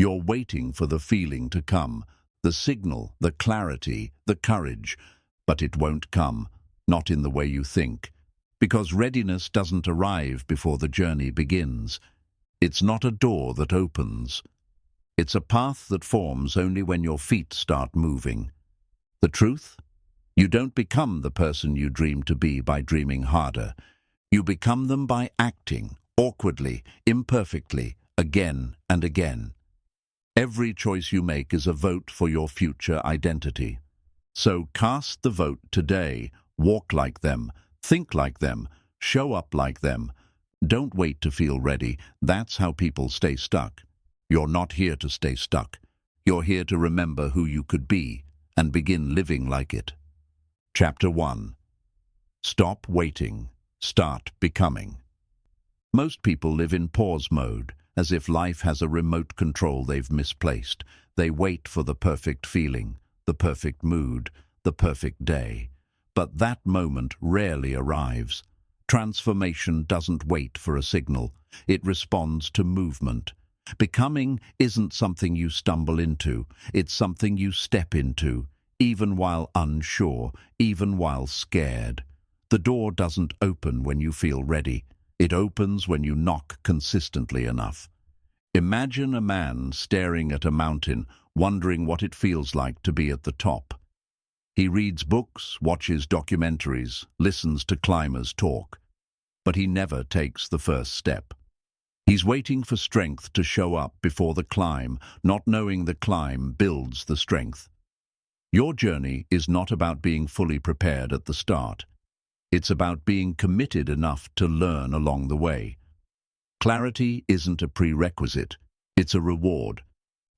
You're waiting for the feeling to come, the signal, the clarity, the courage, but it won't come, not in the way you think, because readiness doesn't arrive before the journey begins. It's not a door that opens. It's a path that forms only when your feet start moving. The truth? You don't become the person you dream to be by dreaming harder. You become them by acting, awkwardly, imperfectly, again and again. Every choice you make is a vote for your future identity. So cast the vote today. Walk like them, think like them, show up like them. Don't wait to feel ready. That's how people stay stuck. You're not here to stay stuck. You're here to remember who you could be and begin living like it. Chapter 1. Stop waiting. Start becoming. Most people live in pause mode, as if life has a remote control they've misplaced. They wait for the perfect feeling, the perfect mood, the perfect day. But that moment rarely arrives. Transformation doesn't wait for a signal. It responds to movement. Becoming isn't something you stumble into. It's something you step into, even while unsure, even while scared. The door doesn't open when you feel ready. It opens when you knock consistently enough. Imagine a man staring at a mountain, wondering what it feels like to be at the top. He reads books, watches documentaries, listens to climbers talk, but he never takes the first step. He's waiting for strength to show up before the climb, not knowing the climb builds the strength. Your journey is not about being fully prepared at the start. It's about being committed enough to learn along the way. Clarity isn't a prerequisite, it's a reward.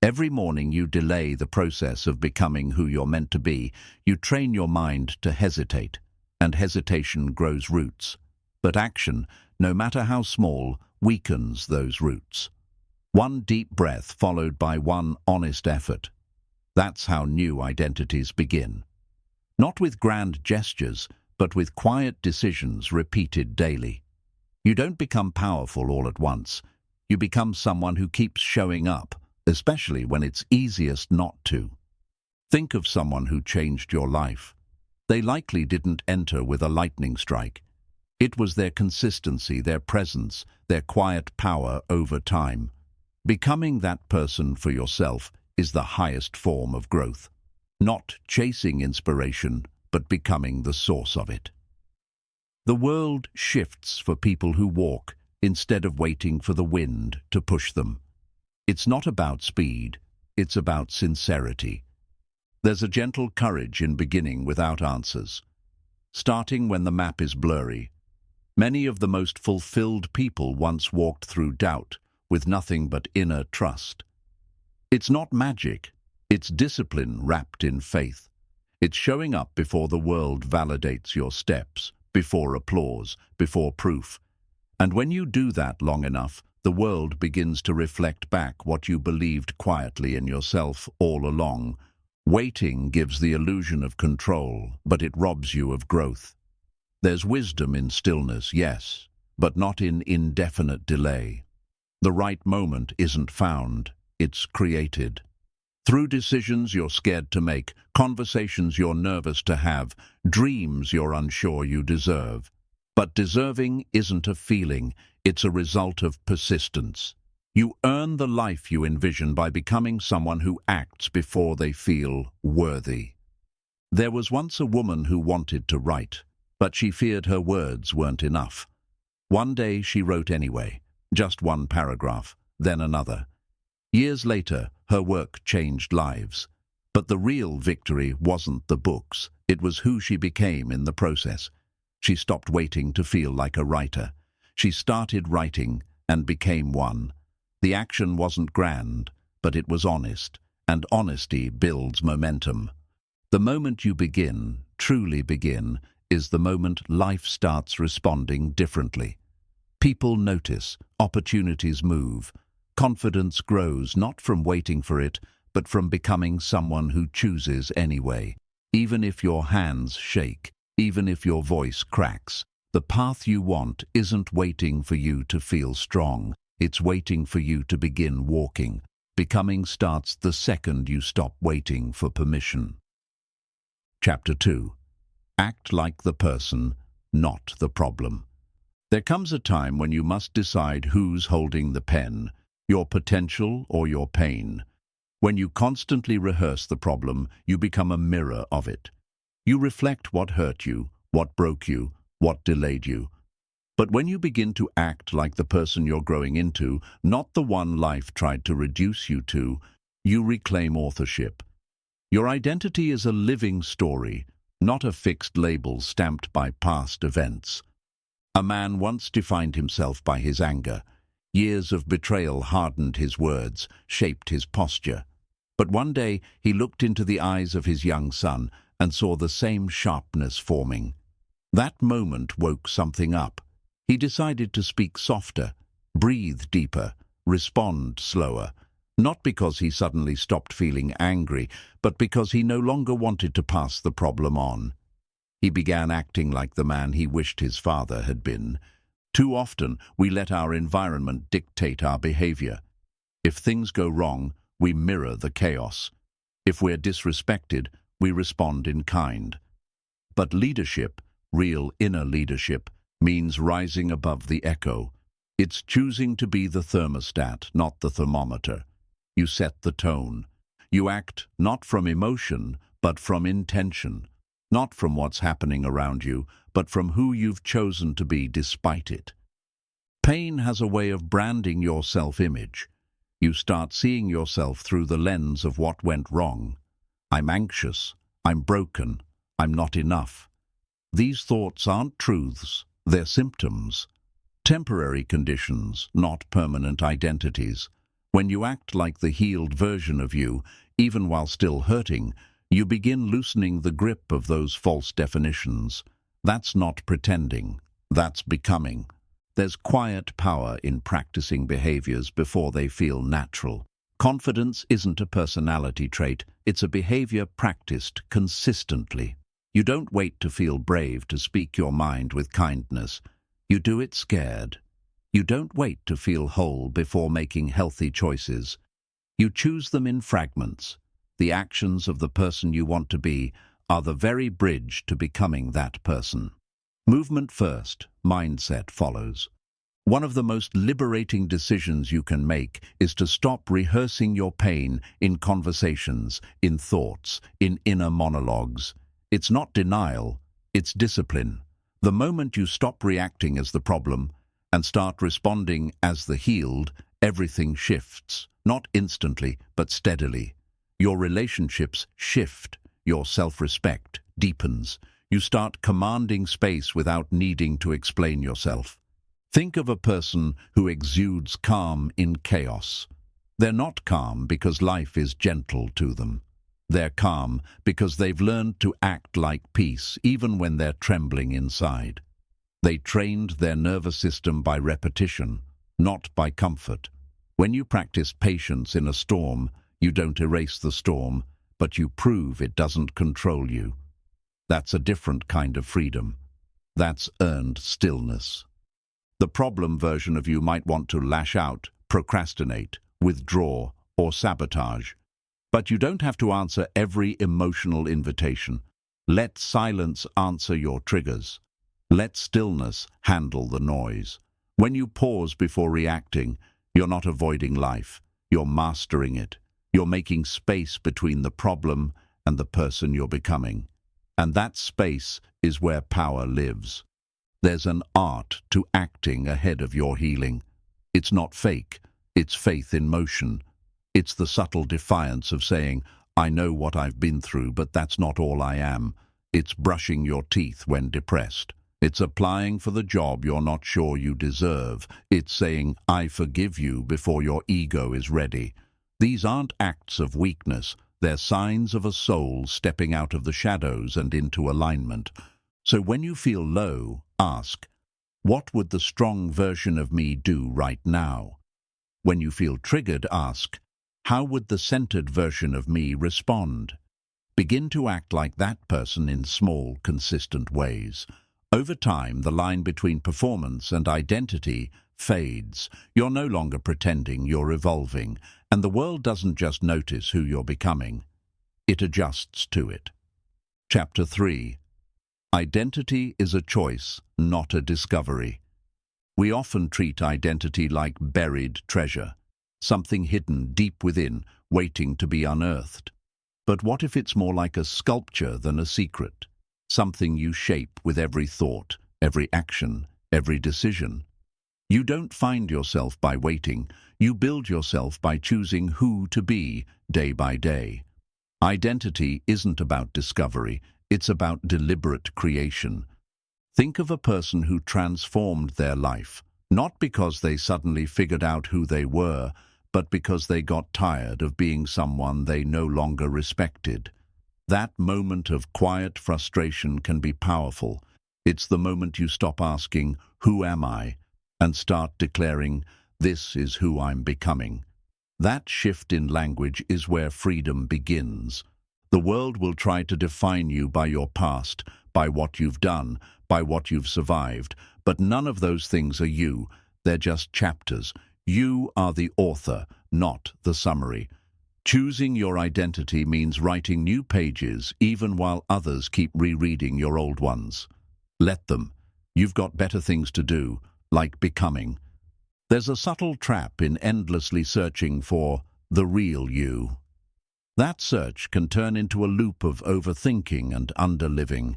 Every morning you delay the process of becoming who you're meant to be. You train your mind to hesitate, and hesitation grows roots. But action, no matter how small, weakens those roots. One deep breath followed by one honest effort. That's how new identities begin. Not with grand gestures, but with quiet decisions repeated daily. You don't become powerful all at once. You become someone who keeps showing up, especially when it's easiest not to. Think of someone who changed your life. They likely didn't enter with a lightning strike. It was their consistency, their presence, their quiet power over time. Becoming that person for yourself is the highest form of growth. Not chasing inspiration, but becoming the source of it. The world shifts for people who walk instead of waiting for the wind to push them. It's not about speed, it's about sincerity. There's a gentle courage in beginning without answers, starting when the map is blurry. Many of the most fulfilled people once walked through doubt with nothing but inner trust. It's not magic, it's discipline wrapped in faith. It's showing up before the world validates your steps, before applause, before proof. And when you do that long enough, the world begins to reflect back what you believed quietly in yourself all along. Waiting gives the illusion of control, but it robs you of growth. There's wisdom in stillness, yes, but not in indefinite delay. The right moment isn't found, it's created. Through decisions you're scared to make, conversations you're nervous to have, dreams you're unsure you deserve. But deserving isn't a feeling, it's a result of persistence. You earn the life you envision by becoming someone who acts before they feel worthy. There was once a woman who wanted to write, but she feared her words weren't enough. One day she wrote anyway, just one paragraph, then another. Years later, her work changed lives. But the real victory wasn't the books, it was who she became in the process. She stopped waiting to feel like a writer. She started writing and became one. The action wasn't grand, but it was honest, and honesty builds momentum. The moment you begin, truly begin, is the moment life starts responding differently. People notice, opportunities move. Confidence grows not from waiting for it, but from becoming someone who chooses anyway. Even if your hands shake, even if your voice cracks, the path you want isn't waiting for you to feel strong. It's waiting for you to begin walking. Becoming starts the second you stop waiting for permission. Chapter 2. Act like the person, not the problem. There comes a time when you must decide who's holding the pen, your potential or your pain. When you constantly rehearse the problem, you become a mirror of it. You reflect what hurt you, what broke you, what delayed you. But when you begin to act like the person you're growing into, not the one life tried to reduce you to, you reclaim authorship. Your identity is a living story, not a fixed label stamped by past events. A man once defined himself by his anger. Years of betrayal hardened his words, shaped his posture. But one day he looked into the eyes of his young son and saw the same sharpness forming. That moment woke something up. He decided to speak softer, breathe deeper, respond slower. Not because he suddenly stopped feeling angry, but because he no longer wanted to pass the problem on. He began acting like the man he wished his father had been. Too often, we let our environment dictate our behavior. If things go wrong, we mirror the chaos. If we're disrespected, we respond in kind. But leadership, real inner leadership, means rising above the echo. It's choosing to be the thermostat, not the thermometer. You set the tone. You act not from emotion, but from intention. Not from what's happening around you, but from who you've chosen to be despite it. Pain has a way of branding your self-image. You start seeing yourself through the lens of what went wrong. I'm anxious. I'm broken. I'm not enough. These thoughts aren't truths. They're symptoms. Temporary conditions, not permanent identities. When you act like the healed version of you, even while still hurting, you begin loosening the grip of those false definitions. That's not pretending. That's becoming. There's quiet power in practicing behaviors before they feel natural. Confidence isn't a personality trait. It's a behavior practiced consistently. You don't wait to feel brave to speak your mind with kindness. You do it scared. You don't wait to feel whole before making healthy choices. You choose them in fragments. The actions of the person you want to be are the very bridge to becoming that person. Movement first, mindset follows. One of the most liberating decisions you can make is to stop rehearsing your pain in conversations, in thoughts, in inner monologues. It's not denial, it's discipline. The moment you stop reacting as the problem and start responding as the healed, everything shifts, not instantly, but steadily. Your relationships shift, your self-respect deepens. You start commanding space without needing to explain yourself. Think of a person who exudes calm in chaos. They're not calm because life is gentle to them. They're calm because they've learned to act like peace even when they're trembling inside. They trained their nervous system by repetition, not by comfort. When you practice patience in a storm, you don't erase the storm, but you prove it doesn't control you. That's a different kind of freedom. That's earned stillness. The problem version of you might want to lash out, procrastinate, withdraw, or sabotage. But you don't have to answer every emotional invitation. Let silence answer your triggers. Let stillness handle the noise. When you pause before reacting, you're not avoiding life. You're mastering it. You're making space between the problem and the person you're becoming. And that space is where power lives. There's an art to acting ahead of your healing. It's not fake. It's faith in motion. It's the subtle defiance of saying, I know what I've been through, but that's not all I am. It's brushing your teeth when depressed. It's applying for the job you're not sure you deserve. It's saying, I forgive you before your ego is ready. These aren't acts of weakness. They're signs of a soul stepping out of the shadows and into alignment. So when you feel low, ask, what would the strong version of me do right now? When you feel triggered, ask, how would the centered version of me respond? Begin to act like that person in small, consistent ways. Over time, the line between performance and identity fades. You're no longer pretending, you're evolving, and the world doesn't just notice who you're becoming. It adjusts to it. Chapter 3. Identity is a choice, not a discovery. We often treat identity like buried treasure, something hidden deep within, waiting to be unearthed. But what if it's more like a sculpture than a secret? Something you shape with every thought, every action, every decision. You don't find yourself by waiting. You build yourself by choosing who to be day by day. Identity isn't about discovery, it's about deliberate creation. Think of a person who transformed their life, not because they suddenly figured out who they were, but because they got tired of being someone they no longer respected. That moment of quiet frustration can be powerful. It's the moment you stop asking, "Who am I?" and start declaring, "This is who I'm becoming." That shift in language is where freedom begins. The world will try to define you by your past, by what you've done, by what you've survived, but none of those things are you. They're just chapters. You are the author, not the summary. Choosing your identity means writing new pages even while others keep rereading your old ones. Let them. You've got better things to do, like becoming. There's a subtle trap in endlessly searching for the real you. That search can turn into a loop of overthinking and underliving.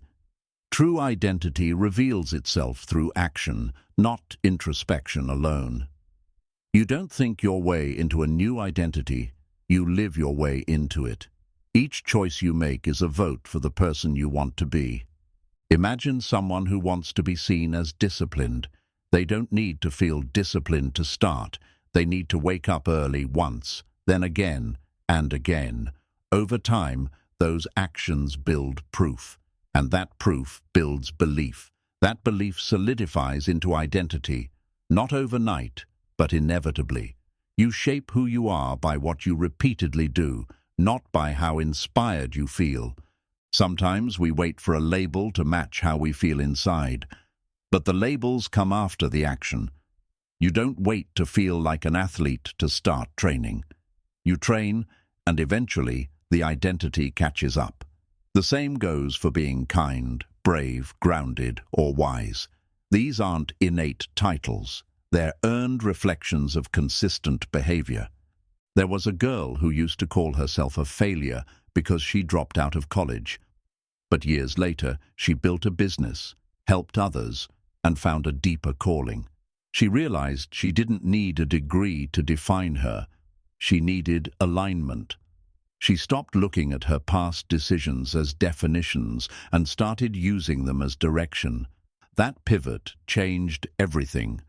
True identity reveals itself through action, not introspection alone. You don't think your way into a new identity, you live your way into it. Each choice you make is a vote for the person you want to be. Imagine someone who wants to be seen as disciplined. They don't need to feel disciplined to start. They need to wake up early once, then again and again. Over time, those actions build proof, and that proof builds belief. That belief solidifies into identity, not overnight, but inevitably. You shape who you are by what you repeatedly do, not by how inspired you feel. Sometimes we wait for a label to match how we feel inside, but the labels come after the action. You don't wait to feel like an athlete to start training. You train, and eventually the identity catches up. The same goes for being kind, brave, grounded, or wise. These aren't innate titles. They're earned reflections of consistent behavior. There was a girl who used to call herself a failure because she dropped out of college. But years later, she built a business, helped others, and found a deeper calling. She realized she didn't need a degree to define her. She needed alignment. She stopped looking at her past decisions as definitions and started using them as direction. That pivot changed everything.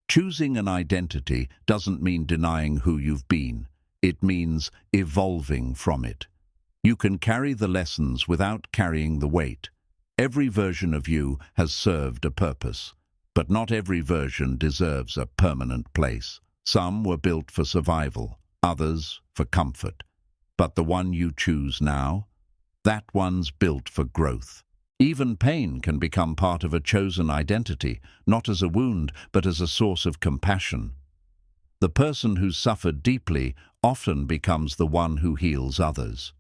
Choosing an identity doesn't mean denying who you've been. It means evolving from it. You can carry the lessons without carrying the weight. Every version of you has served a purpose, but not every version deserves a permanent place. Some were built for survival, others for comfort. But the one you choose now, that one's built for growth. Even pain can become part of a chosen identity, not as a wound, but as a source of compassion. The person who's suffered deeply often becomes the one who heals others.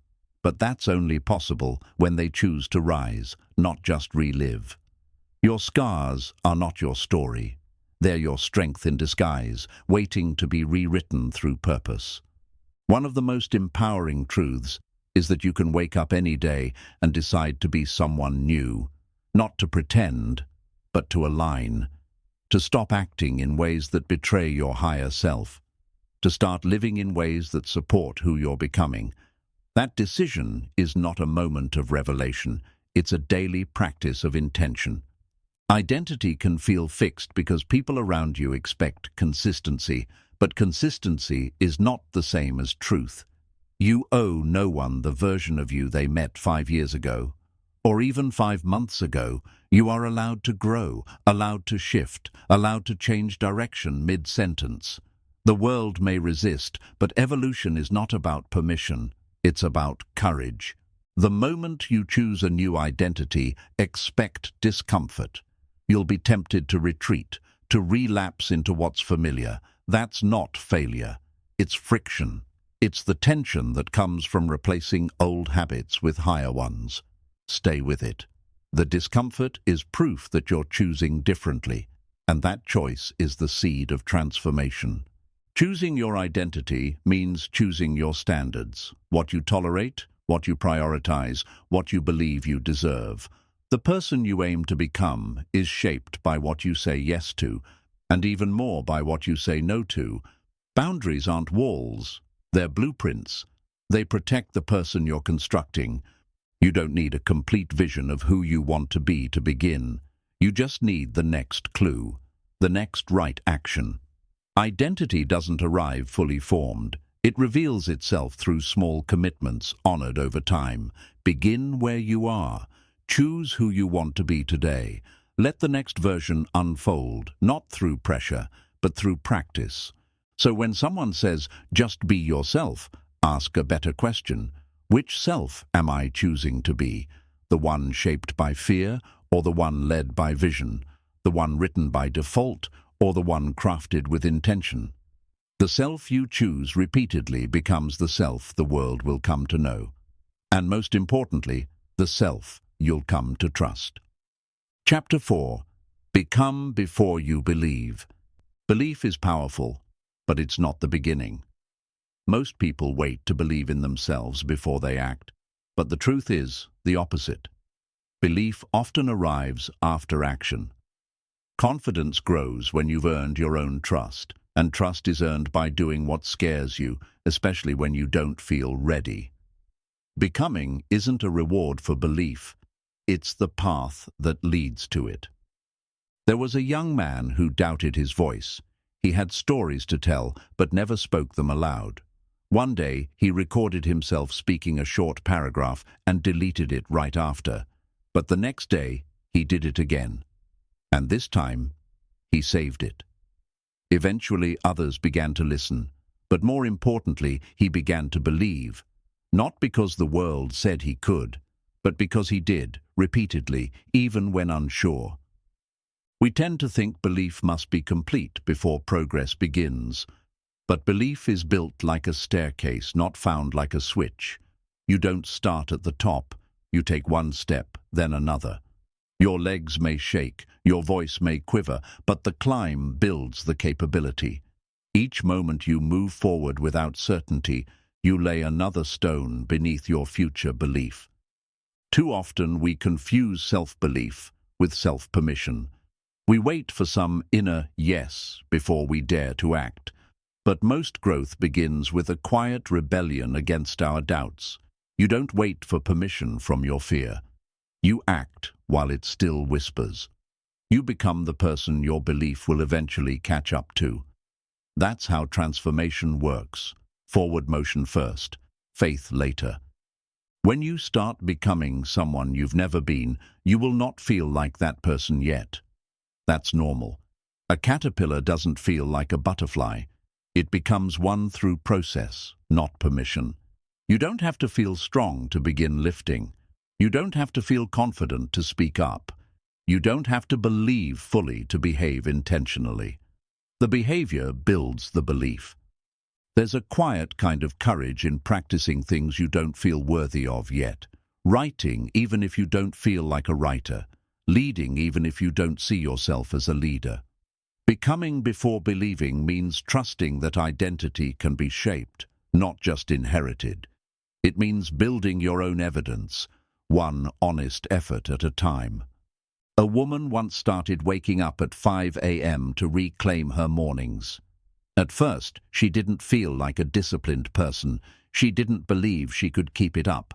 But that's only possible when they choose to rise, not just relive. Your scars are not your story. They're your strength in disguise, waiting to be rewritten through purpose. One of the most empowering truths is that you can wake up any day and decide to be someone new, not to pretend, but to align, to stop acting in ways that betray your higher self, to start living in ways that support who you're becoming. That decision is not a moment of revelation, it's a daily practice of intention. Identity can feel fixed because people around you expect consistency, but consistency is not the same as truth. You owe no one the version of you they met 5 years ago, or even 5 months ago. You are allowed to grow, allowed to shift, allowed to change direction mid-sentence. The world may resist, but evolution is not about permission, it's about courage. The moment you choose a new identity, expect discomfort. You'll be tempted to retreat, to relapse into what's familiar. That's not failure. It's friction. It's the tension that comes from replacing old habits with higher ones. Stay with it. The discomfort is proof that you're choosing differently, and that choice is the seed of transformation. Choosing your identity means choosing your standards, what you tolerate, what you prioritize, what you believe you deserve. The person you aim to become is shaped by what you say yes to, and even more by what you say no to. Boundaries aren't walls, they're blueprints. They protect the person you're constructing. You don't need a complete vision of who you want to be to begin. You just need the next clue, the next right action. Identity doesn't arrive fully formed. It reveals itself through small commitments honored over time. Begin where you are. Choose who you want to be today. Let the next version unfold, not through pressure, but through practice. So when someone says, just be yourself, ask a better question. Which self am I choosing to be? The one shaped by fear, or the one led by vision? The one written by default, or the one crafted with intention? The self you choose repeatedly becomes the self the world will come to know. And most importantly, the self you'll come to trust. Chapter 4. Become before you believe. Belief is powerful, but it's not the beginning. Most people wait to believe in themselves before they act, but the truth is the opposite. Belief often arrives after action. Confidence grows when you've earned your own trust, and trust is earned by doing what scares you, especially when you don't feel ready. Becoming isn't a reward for belief, it's the path that leads to it. There was a young man who doubted his voice. He had stories to tell, but never spoke them aloud. One day, he recorded himself speaking a short paragraph and deleted it right after. But the next day, he did it again. And this time, he saved it. Eventually, others began to listen, but more importantly, he began to believe. Not because the world said he could, but because he did, repeatedly, even when unsure. We tend to think belief must be complete before progress begins. But belief is built like a staircase, not found like a switch. You don't start at the top. You take one step, then another. Your legs may shake, your voice may quiver, but the climb builds the capability. Each moment you move forward without certainty, you lay another stone beneath your future belief. Too often we confuse self-belief with self-permission. We wait for some inner yes before we dare to act. But most growth begins with a quiet rebellion against our doubts. You don't wait for permission from your fear. You act while it still whispers. You become the person your belief will eventually catch up to. That's how transformation works. Forward motion first, faith later. When you start becoming someone you've never been, you will not feel like that person yet. That's normal. A caterpillar doesn't feel like a butterfly. It becomes one through process, not permission. You don't have to feel strong to begin lifting. You don't have to feel confident to speak up. You don't have to believe fully to behave intentionally. The behavior builds the belief. There's a quiet kind of courage in practicing things you don't feel worthy of yet. Writing even if you don't feel like a writer. Leading even if you don't see yourself as a leader. Becoming before believing means trusting that identity can be shaped, not just inherited. It means building your own evidence, one honest effort at a time. A woman once started waking up at 5 a.m. to reclaim her mornings. At first, she didn't feel like a disciplined person. She didn't believe she could keep it up.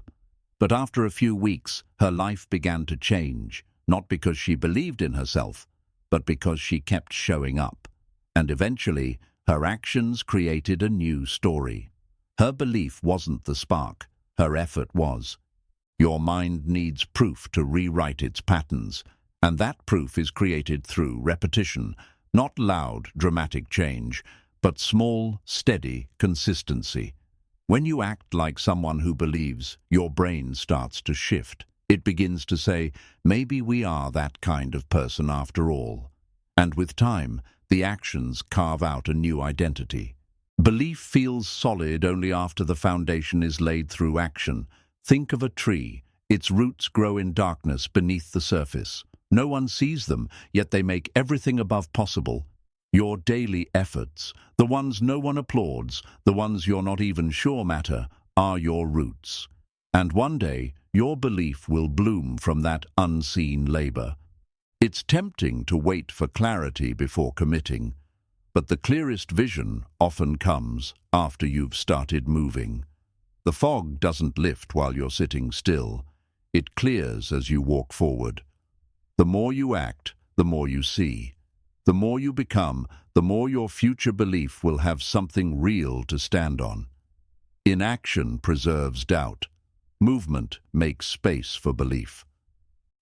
But after a few weeks, her life began to change, not because she believed in herself, but because she kept showing up. And eventually, her actions created a new story. Her belief wasn't the spark, her effort was. Your mind needs proof to rewrite its patterns, and that proof is created through repetition, not loud, dramatic change, but small, steady consistency. When you act like someone who believes, your brain starts to shift. It begins to say, maybe we are that kind of person after all. And with time, the actions carve out a new identity. Belief feels solid only after the foundation is laid through action. Think of a tree. Its roots grow in darkness beneath the surface. No one sees them, yet they make everything above possible. Your daily efforts, the ones no one applauds, the ones you're not even sure matter, are your roots. And one day, your belief will bloom from that unseen labor. It's tempting to wait for clarity before committing, but the clearest vision often comes after you've started moving. The fog doesn't lift while you're sitting still. It clears as you walk forward. The more you act, the more you see. The more you become, the more your future belief will have something real to stand on. Inaction preserves doubt. Movement makes space for belief.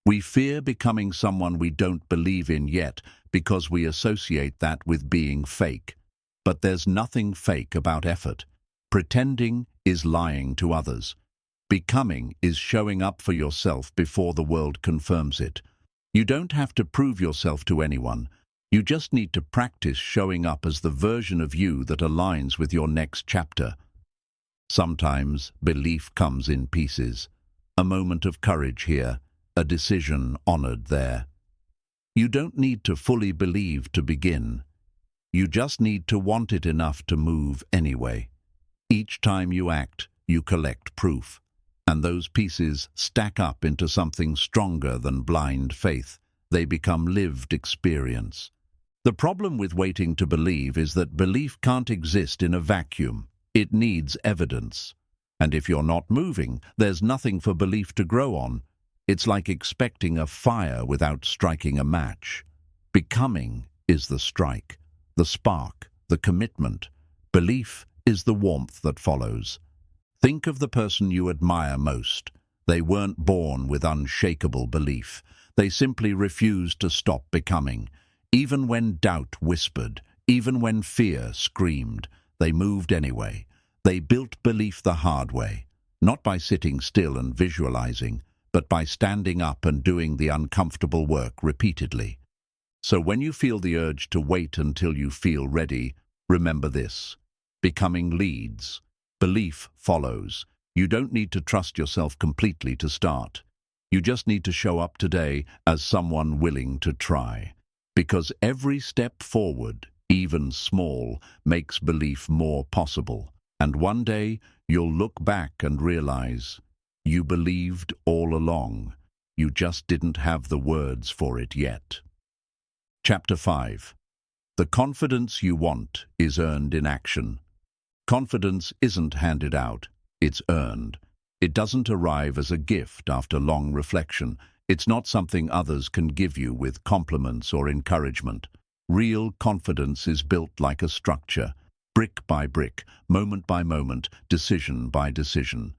We fear becoming someone we don't believe in yet because we associate that with being fake. But there's nothing fake about effort. Pretending is lying to others. Becoming is showing up for yourself before the world confirms it. You don't have to prove yourself to anyone. You just need to practice showing up as the version of you that aligns with your next chapter. Sometimes belief comes in pieces. A moment of courage here, a decision honored there. You don't need to fully believe to begin. You just need to want it enough to move anyway. Each time you act, you collect proof, and those pieces stack up into something stronger than blind faith. They become lived experience. The problem with waiting to believe is that belief can't exist in a vacuum. It needs evidence. And if you're not moving, there's nothing for belief to grow on. It's like expecting a fire without striking a match. Becoming is the strike, the spark, the commitment. Belief is the warmth that follows. Think of the person you admire most. They weren't born with unshakable belief. They simply refused to stop becoming. Even when doubt whispered, even when fear screamed, they moved anyway. They built belief the hard way, not by sitting still and visualizing, but by standing up and doing the uncomfortable work repeatedly. So when you feel the urge to wait until you feel ready, remember this. Becoming leads. Belief follows. You don't need to trust yourself completely to start. You just need to show up today as someone willing to try. Because every step forward, even small, makes belief more possible. And one day, you'll look back and realize you believed all along. You just didn't have the words for it yet. Chapter 5. The confidence you want is earned in action. Confidence isn't handed out, it's earned. It doesn't arrive as a gift after long reflection. It's not something others can give you with compliments or encouragement. Real confidence is built like a structure, brick by brick, moment by moment, decision by decision.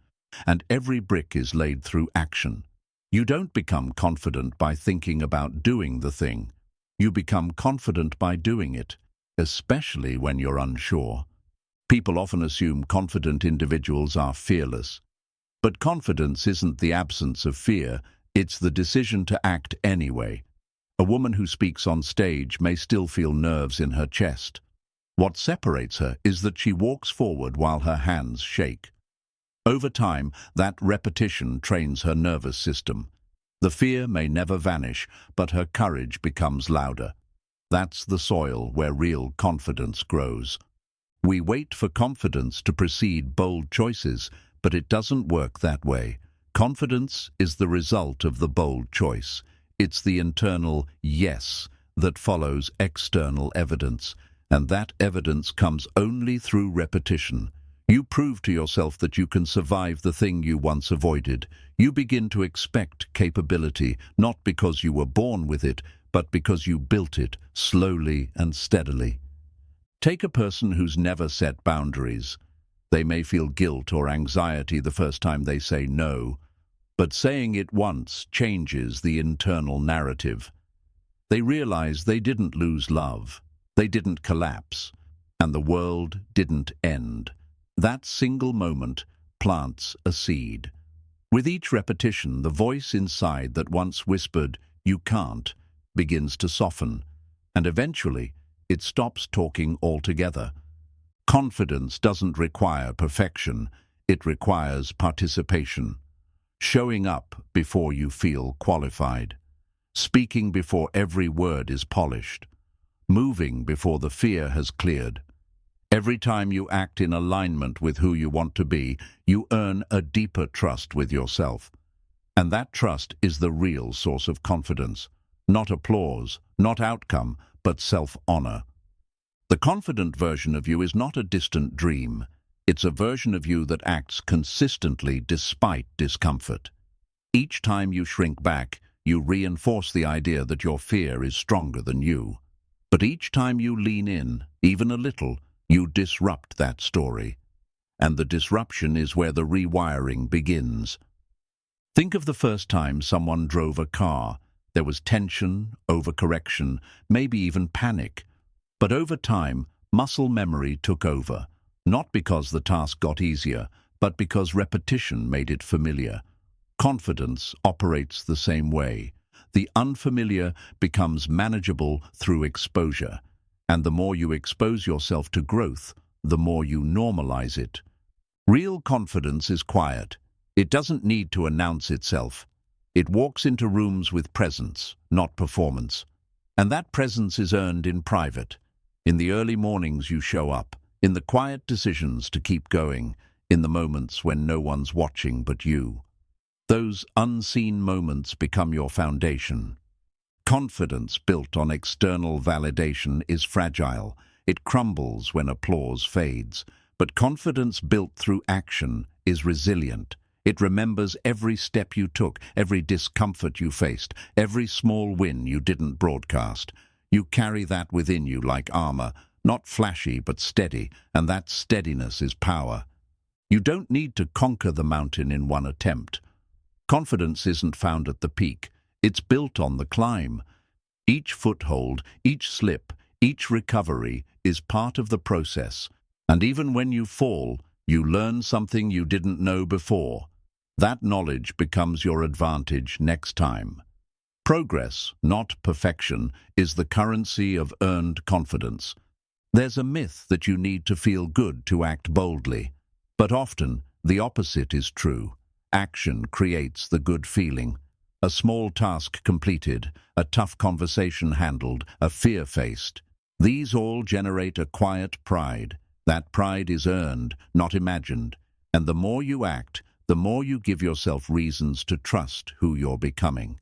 And every brick is laid through action. You don't become confident by thinking about doing the thing. You become confident by doing it, especially when you're unsure. People often assume confident individuals are fearless. But confidence isn't the absence of fear, it's the decision to act anyway. A woman who speaks on stage may still feel nerves in her chest. What separates her is that she walks forward while her hands shake. Over time, that repetition trains her nervous system. The fear may never vanish, but her courage becomes louder. That's the soil where real confidence grows. We wait for confidence to precede bold choices, but it doesn't work that way. Confidence is the result of the bold choice. It's the internal yes that follows external evidence, and that evidence comes only through repetition. You prove to yourself that you can survive the thing you once avoided. You begin to expect capability, not because you were born with it, but because you built it slowly and steadily. Take a person who's never set boundaries. They may feel guilt or anxiety the first time they say no, but saying it once changes the internal narrative. They realize they didn't lose love, they didn't collapse, and the world didn't end. That single moment plants a seed. With each repetition, the voice inside that once whispered, "You can't," begins to soften. and eventually it stops talking altogether. Confidence doesn't require perfection, it requires participation. Showing up before you feel qualified. Speaking before every word is polished. Moving before the fear has cleared. Every time you act in alignment with who you want to be, you earn a deeper trust with yourself. And that trust is the real source of confidence. Not applause, not outcome, but self-honor. The confident version of you is not a distant dream. It's a version of you that acts consistently despite discomfort. Each time you shrink back, you reinforce the idea that your fear is stronger than you. But each time you lean in, even a little, you disrupt that story. And the disruption is where the rewiring begins. Think of the first time someone drove a car. There was tension, overcorrection, maybe even panic. But over time, muscle memory took over. Not because the task got easier, but because repetition made it familiar. Confidence operates the same way. The unfamiliar becomes manageable through exposure. And the more you expose yourself to growth, the more you normalize it. Real confidence is quiet. It doesn't need to announce itself. It walks into rooms with presence, not performance. And that presence is earned in private. In the early mornings you show up, in the quiet decisions to keep going, in the moments when no one's watching but you. Those unseen moments become your foundation. Confidence built on external validation is fragile. It crumbles when applause fades. But confidence built through action is resilient. It remembers every step you took, every discomfort you faced, every small win you didn't broadcast. You carry that within you like armor, not flashy but steady, and that steadiness is power. You don't need to conquer the mountain in one attempt. Confidence isn't found at the peak. It's built on the climb. Each foothold, each slip, each recovery is part of the process. And even when you fall, you learn something you didn't know before. That knowledge becomes your advantage next time. Progress, not perfection, is the currency of earned confidence. There's a myth that you need to feel good to act boldly. But often, the opposite is true. Action creates the good feeling. A small task completed, a tough conversation handled, a fear faced. These all generate a quiet pride. That pride is earned, not imagined. And the more you act, the more you give yourself reasons to trust who you're becoming.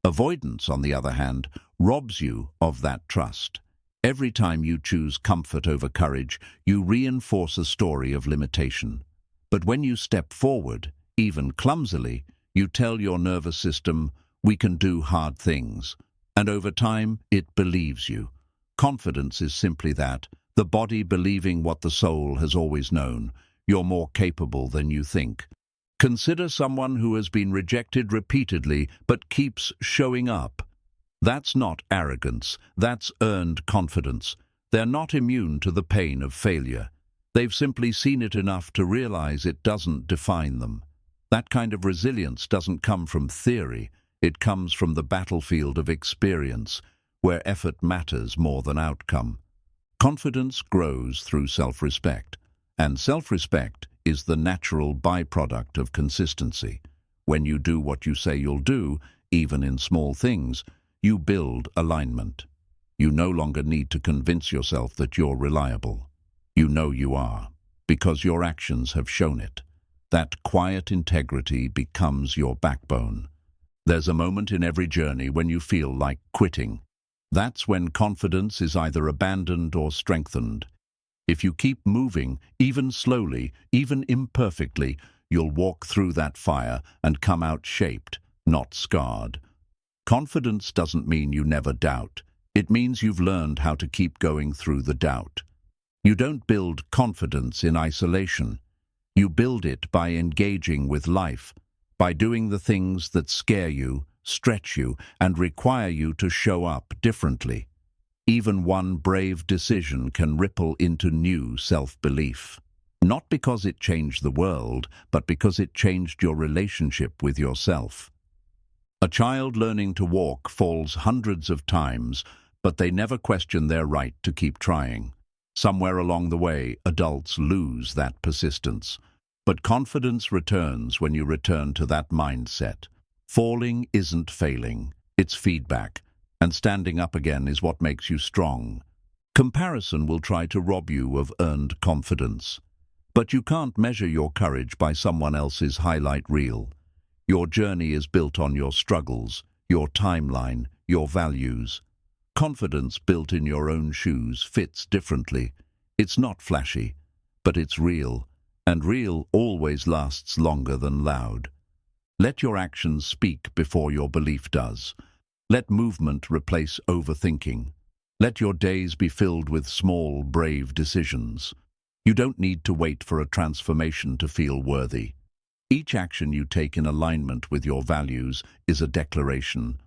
Avoidance, on the other hand, robs you of that trust. Every time you choose comfort over courage, you reinforce a story of limitation. But when you step forward, even clumsily, you tell your nervous system, we can do hard things. And over time, it believes you. Confidence is simply that, the body believing what the soul has always known. You're more capable than you think. Consider someone who has been rejected repeatedly but keeps showing up. That's not arrogance, that's earned confidence. They're not immune to the pain of failure. They've simply seen it enough to realize it doesn't define them. That kind of resilience doesn't come from theory, it comes from the battlefield of experience, where effort matters more than outcome. Confidence grows through self-respect, and self-respect is the natural byproduct of consistency. When you do what you say you'll do, even in small things, you build alignment. You no longer need to convince yourself that you're reliable. You know you are, because your actions have shown it. That quiet integrity becomes your backbone. There's a moment in every journey when you feel like quitting. That's when confidence is either abandoned or strengthened. If you keep moving, even slowly, even imperfectly, you'll walk through that fire and come out shaped, not scarred. Confidence doesn't mean you never doubt. It means you've learned how to keep going through the doubt. You don't build confidence in isolation. You build it by engaging with life, by doing the things that scare you, stretch you, and require you to show up differently. Even one brave decision can ripple into new self-belief. Not because it changed the world, but because it changed your relationship with yourself. A child learning to walk falls hundreds of times, but they never question their right to keep trying. Somewhere along the way, adults lose that persistence. But confidence returns when you return to that mindset. Falling isn't failing, it's feedback, and standing up again is what makes you strong. Comparison will try to rob you of earned confidence. But you can't measure your courage by someone else's highlight reel. Your journey is built on your struggles, your timeline, your values. Confidence built in your own shoes fits differently. It's not flashy, but it's real, and real always lasts longer than loud. Let your actions speak before your belief does. Let movement replace overthinking. Let your days be filled with small, brave decisions. You don't need to wait for a transformation to feel worthy. Each action you take in alignment with your values is a declaration.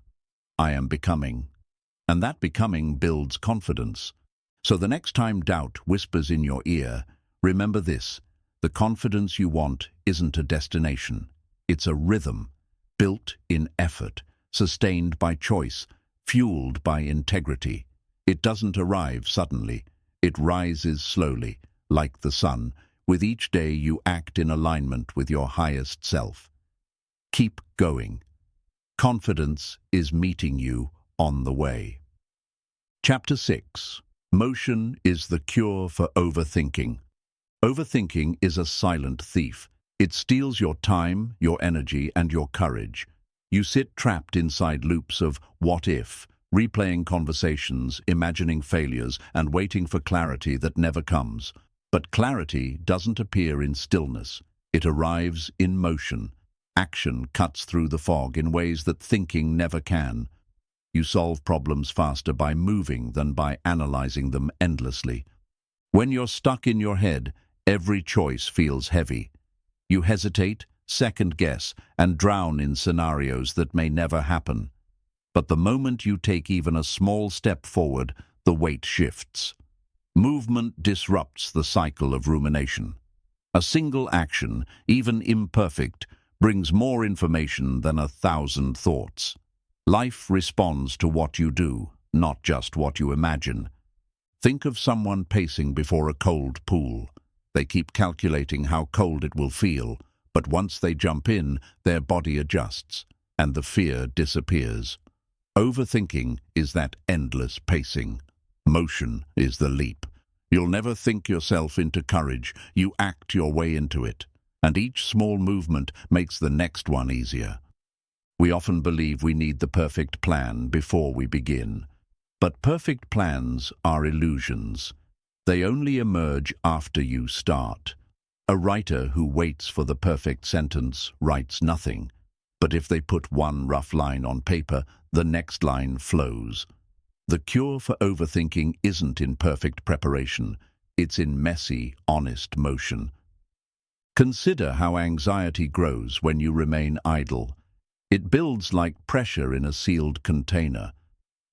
I am becoming. And that becoming builds confidence. So the next time doubt whispers in your ear, remember this: the confidence you want isn't a destination. It's a rhythm, built in effort, sustained by choice, fueled by integrity. It doesn't arrive suddenly. It rises slowly, like the sun. With each day you act in alignment with your highest self. Keep going. Confidence is meeting you on the way. Chapter 6. Motion is the cure for overthinking. Overthinking is a silent thief. It steals your time, your energy, and your courage. You sit trapped inside loops of what if, replaying conversations, imagining failures, and waiting for clarity that never comes. But clarity doesn't appear in stillness. It arrives in motion. Action cuts through the fog in ways that thinking never can. You solve problems faster by moving than by analyzing them endlessly. When you're stuck in your head, every choice feels heavy. You hesitate, second-guess, and drown in scenarios that may never happen. But the moment you take even a small step forward, the weight shifts. Movement disrupts the cycle of rumination. A single action, even imperfect, brings more information than 1,000 thoughts. Life responds to what you do, not just what you imagine. Think of someone pacing before a cold pool. They keep calculating how cold it will feel, but once they jump in, their body adjusts, and the fear disappears. Overthinking is that endless pacing. Motion is the leap. You'll never think yourself into courage, you act your way into it, and each small movement makes the next one easier. We often believe we need the perfect plan before we begin. But perfect plans are illusions. They only emerge after you start. A writer who waits for the perfect sentence writes nothing. But if they put one rough line on paper, the next line flows. The cure for overthinking isn't in perfect preparation. It's in messy, honest motion. Consider how anxiety grows when you remain idle. It builds like pressure in a sealed container.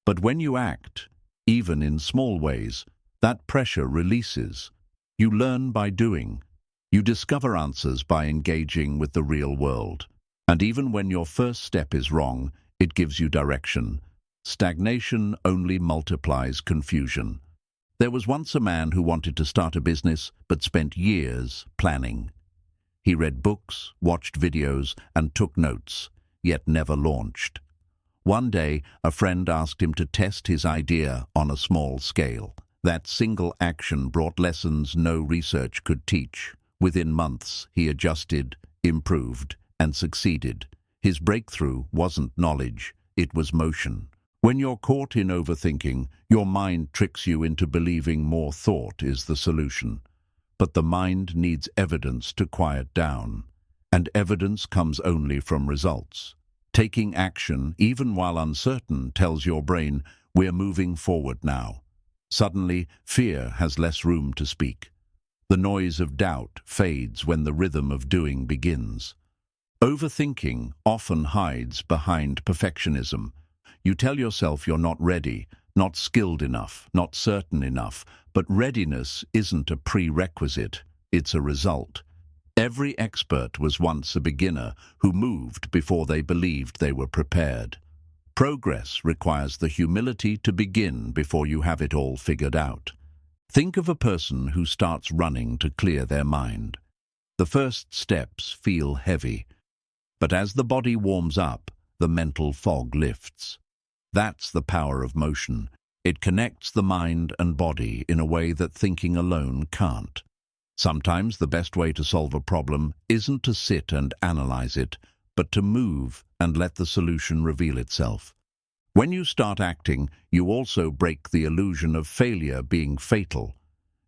But when you act, even in small ways, that pressure releases. You learn by doing. You discover answers by engaging with the real world. And even when your first step is wrong, it gives you direction. Stagnation only multiplies confusion. There was once a man who wanted to start a business, but spent years planning. He read books, watched videos, and took notes, yet never launched. One day, a friend asked him to test his idea on a small scale. That single action brought lessons no research could teach. Within months, he adjusted, improved, and succeeded. His breakthrough wasn't knowledge, it was motion. When you're caught in overthinking, your mind tricks you into believing more thought is the solution. But the mind needs evidence to quiet down. And evidence comes only from results. Taking action, even while uncertain, tells your brain, we're moving forward now. Suddenly, fear has less room to speak. The noise of doubt fades when the rhythm of doing begins. Overthinking often hides behind perfectionism. You tell yourself you're not ready, not skilled enough, not certain enough, but readiness isn't a prerequisite, it's a result. Every expert was once a beginner who moved before they believed they were prepared. Progress requires the humility to begin before you have it all figured out. Think of a person who starts running to clear their mind. The first steps feel heavy, but as the body warms up, the mental fog lifts. That's the power of motion. It connects the mind and body in a way that thinking alone can't. Sometimes the best way to solve a problem isn't to sit and analyze it, but to move and let the solution reveal itself. When you start acting, you also break the illusion of failure being fatal.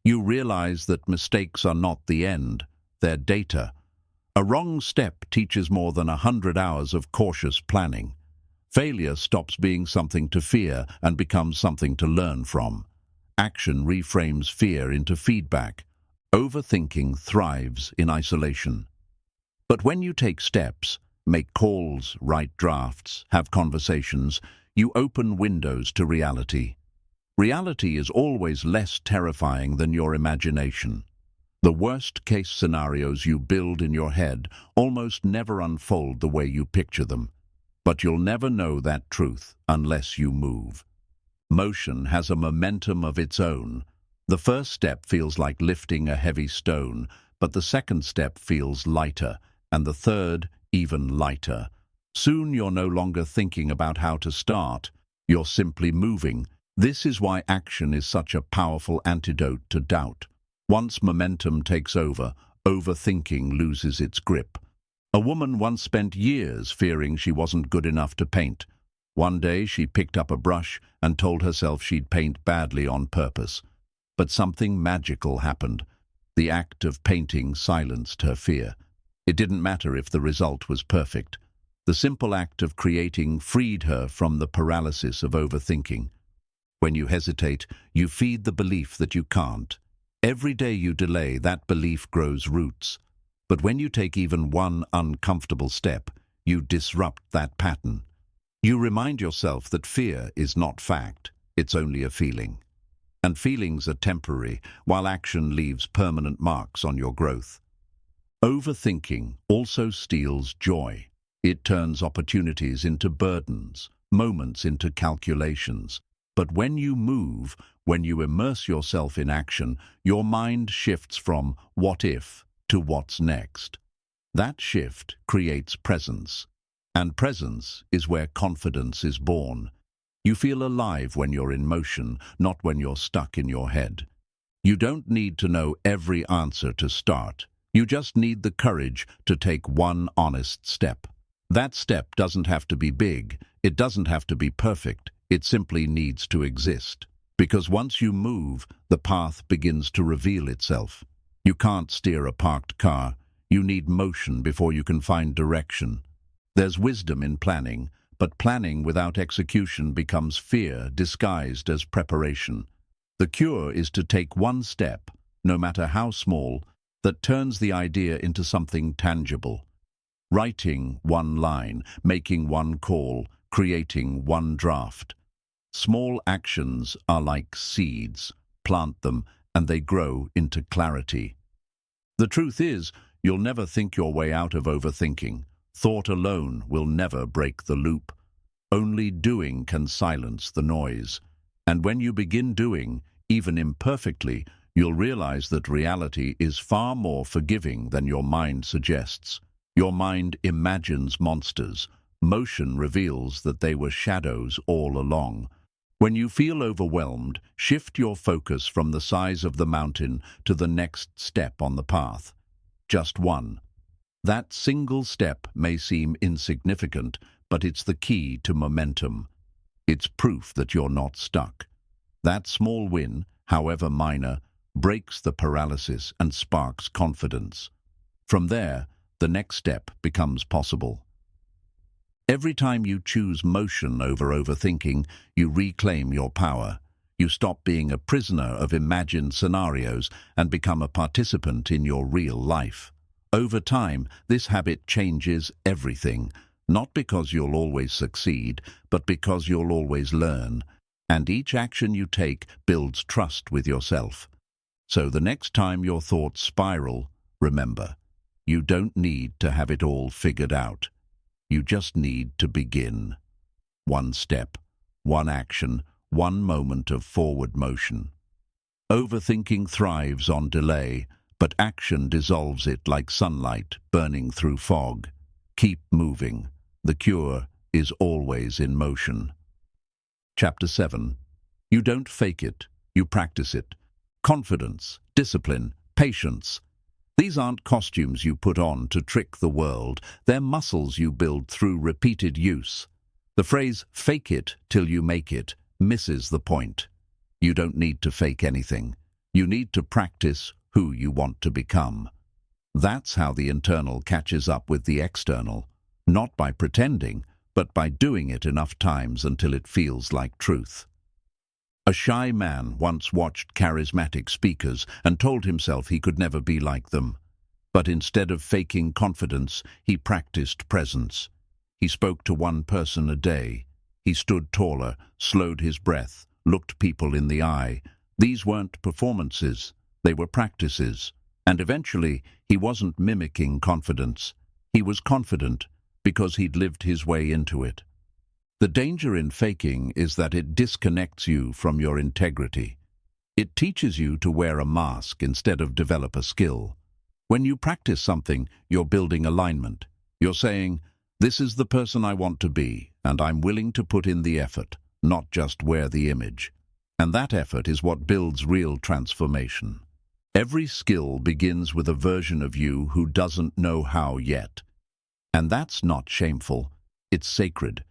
You realize that mistakes are not the end, they're data. A wrong step teaches more than 100 hours of cautious planning. Failure stops being something to fear and becomes something to learn from. Action reframes fear into feedback. Overthinking thrives in isolation. But when you take steps, make calls, write drafts, have conversations, you open windows to reality. Reality is always less terrifying than your imagination. The worst-case scenarios you build in your head almost never unfold the way you picture them. But you'll never know that truth unless you move. Motion has a momentum of its own. The first step feels like lifting a heavy stone, but the second step feels lighter, and the third even lighter. Soon you're no longer thinking about how to start, you're simply moving. This is why action is such a powerful antidote to doubt. Once momentum takes over, overthinking loses its grip. A woman once spent years fearing she wasn't good enough to paint. One day she picked up a brush and told herself she'd paint badly on purpose. But something magical happened. The act of painting silenced her fear. It didn't matter if the result was perfect. The simple act of creating freed her from the paralysis of overthinking. When you hesitate, you feed the belief that you can't. Every day you delay, that belief grows roots. But when you take even one uncomfortable step, you disrupt that pattern. You remind yourself that fear is not fact, it's only a feeling. And feelings are temporary, while action leaves permanent marks on your growth. Overthinking also steals joy. It turns opportunities into burdens, moments into calculations. But when you move, when you immerse yourself in action, your mind shifts from what if to what's next. That shift creates presence. And presence is where confidence is born. You feel alive when you're in motion, not when you're stuck in your head. You don't need to know every answer to start. You just need the courage to take one honest step. That step doesn't have to be big. It doesn't have to be perfect. It simply needs to exist. Because once you move, the path begins to reveal itself. You can't steer a parked car. You need motion before you can find direction. There's wisdom in planning, but planning without execution becomes fear disguised as preparation. The cure is to take one step, no matter how small, that turns the idea into something tangible. Writing one line, making one call, creating one draft. Small actions are like seeds. Plant them, and they grow into clarity. The truth is, you'll never think your way out of overthinking. Thought alone will never break the loop. Only doing can silence the noise. And when you begin doing, even imperfectly, you'll realize that reality is far more forgiving than your mind suggests. Your mind imagines monsters. Motion reveals that they were shadows all along. When you feel overwhelmed, shift your focus from the size of the mountain to the next step on the path. Just one. That single step may seem insignificant, but it's the key to momentum. It's proof that you're not stuck. That small win, however minor, breaks the paralysis and sparks confidence. From there, the next step becomes possible. Every time you choose motion over overthinking, you reclaim your power. You stop being a prisoner of imagined scenarios and become a participant in your real life. Over time, this habit changes everything, not because you'll always succeed, but because you'll always learn. And each action you take builds trust with yourself. So the next time your thoughts spiral, remember, you don't need to have it all figured out. You just need to begin. one step, one action, one moment of forward motion. Overthinking thrives on delay, but action dissolves it like sunlight burning through fog. Keep moving. The cure is always in motion. Chapter 7. You don't fake it, you practice it. Confidence, discipline, patience. These aren't costumes you put on to trick the world. They're muscles you build through repeated use. The phrase, "fake it till you make it," misses the point. You don't need to fake anything. You need to practice who you want to become. That's how the internal catches up with the external. Not by pretending, but by doing it enough times until it feels like truth. A shy man once watched charismatic speakers and told himself he could never be like them. But instead of faking confidence, he practiced presence. He spoke to one person a day. He stood taller, slowed his breath, looked people in the eye. These weren't performances, they were practices. And eventually, he wasn't mimicking confidence. He was confident because he'd lived his way into it. The danger in faking is that it disconnects you from your integrity. It teaches you to wear a mask instead of develop a skill. When you practice something, you're building alignment. You're saying, "This is the person I want to be, and I'm willing to put in the effort, not just wear the image." And that effort is what builds real transformation. Every skill begins with a version of you who doesn't know how yet. And that's not shameful, it's sacred.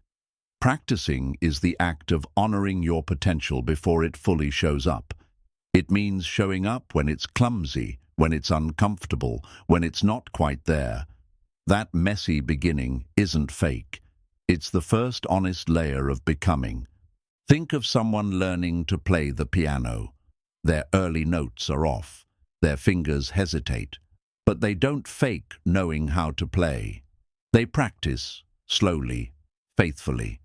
Practicing is the act of honoring your potential before it fully shows up. It means showing up when it's clumsy, when it's uncomfortable, when it's not quite there. That messy beginning isn't fake. It's the first honest layer of becoming. Think of someone learning to play the piano. Their early notes are off. Their fingers hesitate. But they don't fake knowing how to play. They practice, slowly, faithfully.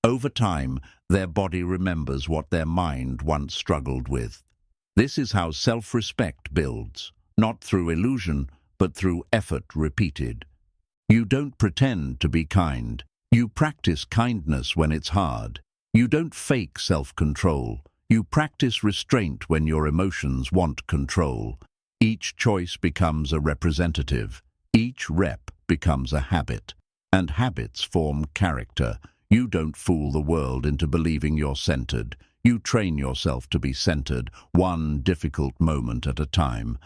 Over time, their body remembers what their mind once struggled with. This is how self-respect builds, not through illusion, but through effort repeated. You don't pretend to be kind. You practice kindness when it's hard. You don't fake self-control. You practice restraint when your emotions want control. Each choice becomes a representative. Each rep becomes a habit. And habits form character. You don't fool the world into believing you're centered. You train yourself to be centered, one difficult moment at a time.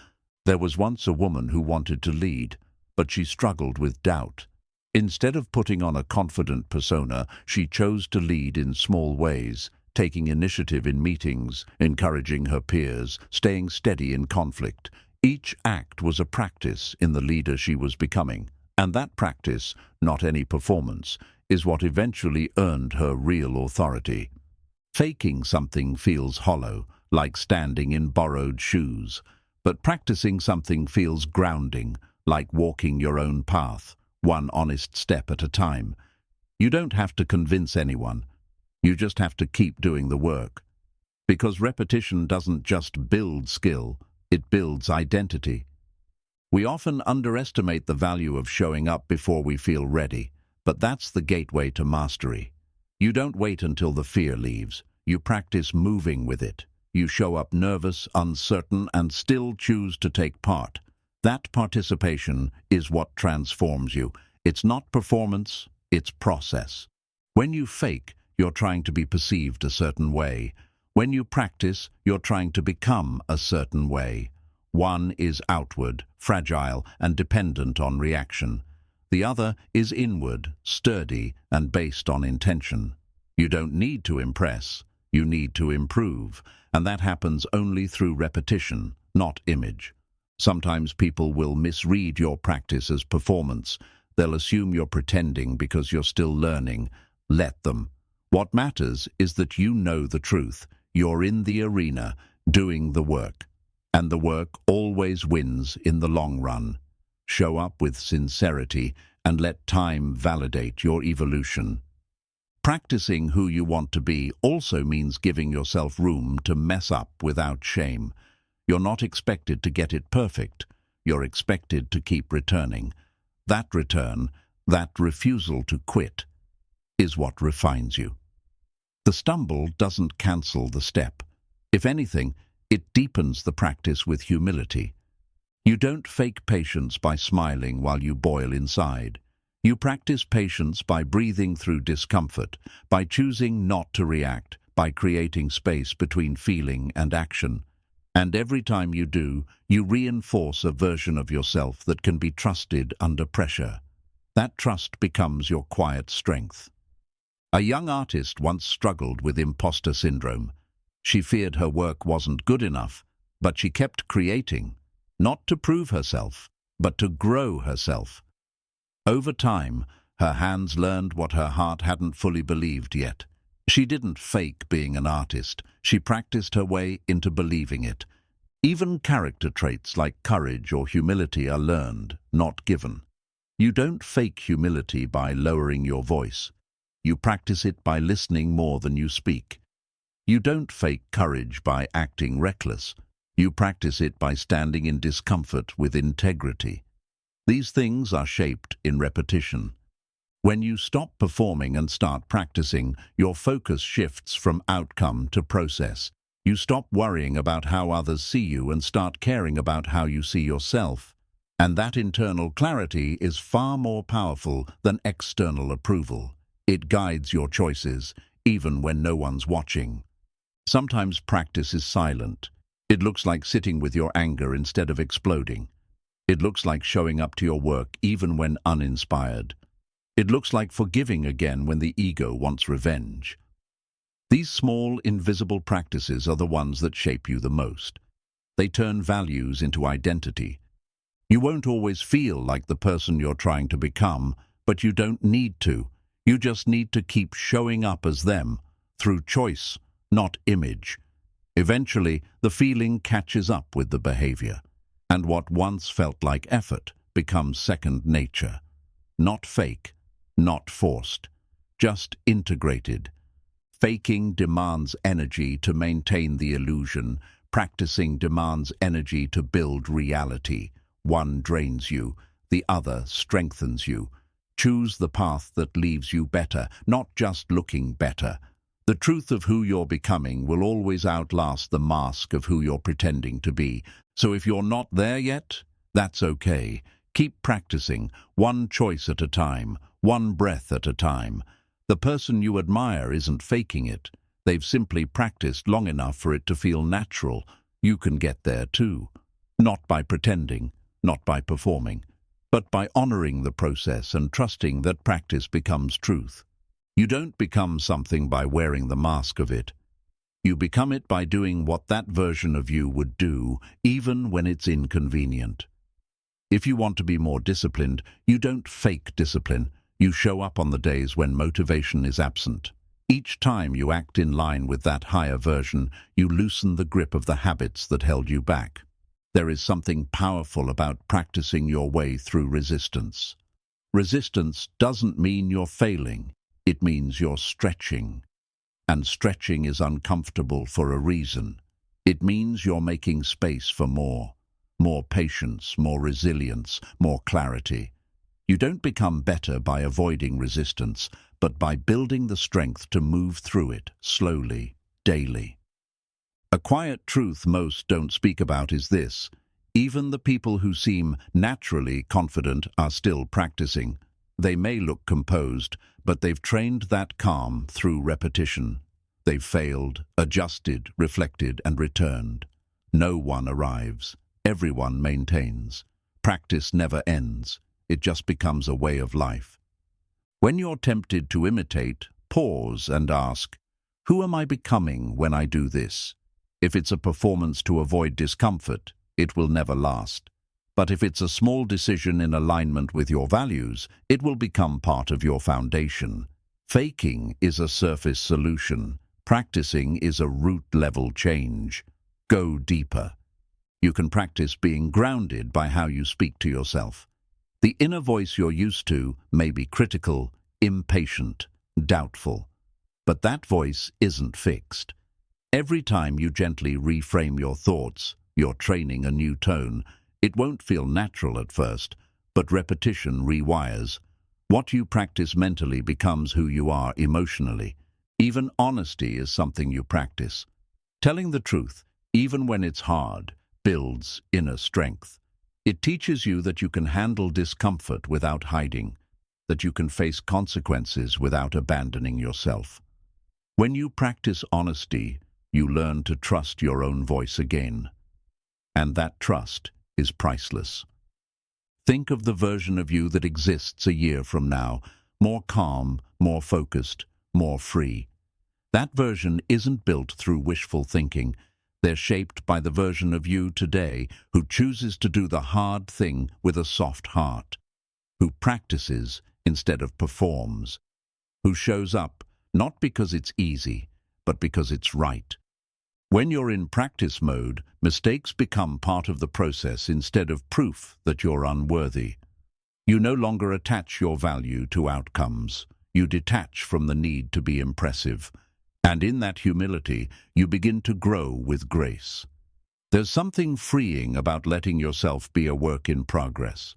There was once a woman who wanted to lead, but she struggled with doubt. Instead of putting on a confident persona, she chose to lead in small ways, taking initiative in meetings, encouraging her peers, staying steady in conflict. Each act was a practice in the leader she was becoming, and that practice, not any performance, is what eventually earned her real authority. Faking something feels hollow, like standing in borrowed shoes, but practicing something feels grounding, like walking your own path, one honest step at a time. You don't have to convince anyone. You just have to keep doing the work. Because repetition doesn't just build skill, it builds identity. We often underestimate the value of showing up before we feel ready, but that's the gateway to mastery. You don't wait until the fear leaves. You practice moving with it. You show up nervous, uncertain, and still choose to take part. That participation is what transforms you. It's not performance, it's process. When you fake, you're trying to be perceived a certain way. When you practice, you're trying to become a certain way. One is outward, fragile, and dependent on reaction. The other is inward, sturdy, and based on intention. You don't need to impress, you need to improve, and that happens only through repetition, not image. Sometimes people will misread your practice as performance. They'll assume you're pretending because you're still learning. Let them. What matters is that you know the truth. You're in the arena, doing the work. And the work always wins in the long run. Show up with sincerity and let time validate your evolution. Practicing who you want to be also means giving yourself room to mess up without shame. You're not expected to get it perfect. You're expected to keep returning. That return, that refusal to quit, is what refines you. The stumble doesn't cancel the step. If anything, it deepens the practice with humility. You don't fake patience by smiling while you boil inside. You practice patience by breathing through discomfort, by choosing not to react, by creating space between feeling and action. And every time you do, you reinforce a version of yourself that can be trusted under pressure. That trust becomes your quiet strength. A young artist once struggled with imposter syndrome. She feared her work wasn't good enough, but she kept creating, not to prove herself, but to grow herself. Over time, her hands learned what her heart hadn't fully believed yet. She didn't fake being an artist. She practiced her way into believing it. Even character traits like courage or humility are learned, not given. You don't fake humility by lowering your voice. You practice it by listening more than you speak. You don't fake courage by acting reckless. You practice it by standing in discomfort with integrity. These things are shaped in repetition. When you stop performing and start practicing, your focus shifts from outcome to process. You stop worrying about how others see you and start caring about how you see yourself. And that internal clarity is far more powerful than external approval. It guides your choices, even when no one's watching. Sometimes practice is silent. It looks like sitting with your anger instead of exploding. It looks like showing up to your work even when uninspired. It looks like forgiving again when the ego wants revenge. These small, invisible practices are the ones that shape you the most. They turn values into identity. You won't always feel like the person you're trying to become, but you don't need to. You just need to keep showing up as them, through choice, not image. Eventually, the feeling catches up with the behavior, and what once felt like effort becomes second nature. Not fake, not forced, just integrated. Faking demands energy to maintain the illusion. Practicing demands energy to build reality. One drains you, the other strengthens you. Choose the path that leaves you better, not just looking better. The truth of who you're becoming will always outlast the mask of who you're pretending to be. So if you're not there yet, that's okay. Keep practicing, one choice at a time, one breath at a time. The person you admire isn't faking it. They've simply practiced long enough for it to feel natural. You can get there too. Not by pretending, not by performing, but by honoring the process and trusting that practice becomes truth. You don't become something by wearing the mask of it. You become it by doing what that version of you would do, even when it's inconvenient. If you want to be more disciplined, you don't fake discipline. You show up on the days when motivation is absent. Each time you act in line with that higher version, you loosen the grip of the habits that held you back. There is something powerful about practicing your way through resistance. Resistance doesn't mean you're failing. It means you're stretching. And stretching is uncomfortable for a reason. It means you're making space for more. More patience, more resilience, more clarity. You don't become better by avoiding resistance, but by building the strength to move through it slowly, daily. A quiet truth most don't speak about is this: even the people who seem naturally confident are still practicing. They may look composed, but they've trained that calm through repetition. They've failed, adjusted, reflected, and returned. No one arrives. Everyone maintains. Practice never ends. It just becomes a way of life. When you're tempted to imitate, pause and ask, who am I becoming when I do this? If it's a performance to avoid discomfort, it will never last. But if it's a small decision in alignment with your values, it will become part of your foundation. Faking is a surface solution. Practicing is a root-level change. Go deeper. You can practice being grounded by how you speak to yourself. The inner voice you're used to may be critical, impatient, doubtful. But that voice isn't fixed. Every time you gently reframe your thoughts, you're training a new tone. It won't feel natural at first, but repetition rewires. What you practice mentally becomes who you are emotionally. Even honesty is something you practice. Telling the truth, even when it's hard, builds inner strength. It teaches you that you can handle discomfort without hiding, that you can face consequences without abandoning yourself. When you practice honesty, you learn to trust your own voice again. And that trust is priceless. Think of the version of you that exists a year from now, more calm, more focused, more free. That version isn't built through wishful thinking. They're shaped by the version of you today who chooses to do the hard thing with a soft heart, who practices instead of performs, who shows up not because it's easy, but because it's right. When you're in practice mode, mistakes become part of the process instead of proof that you're unworthy. You no longer attach your value to outcomes. You detach from the need to be impressive. And in that humility, you begin to grow with grace. There's something freeing about letting yourself be a work in progress.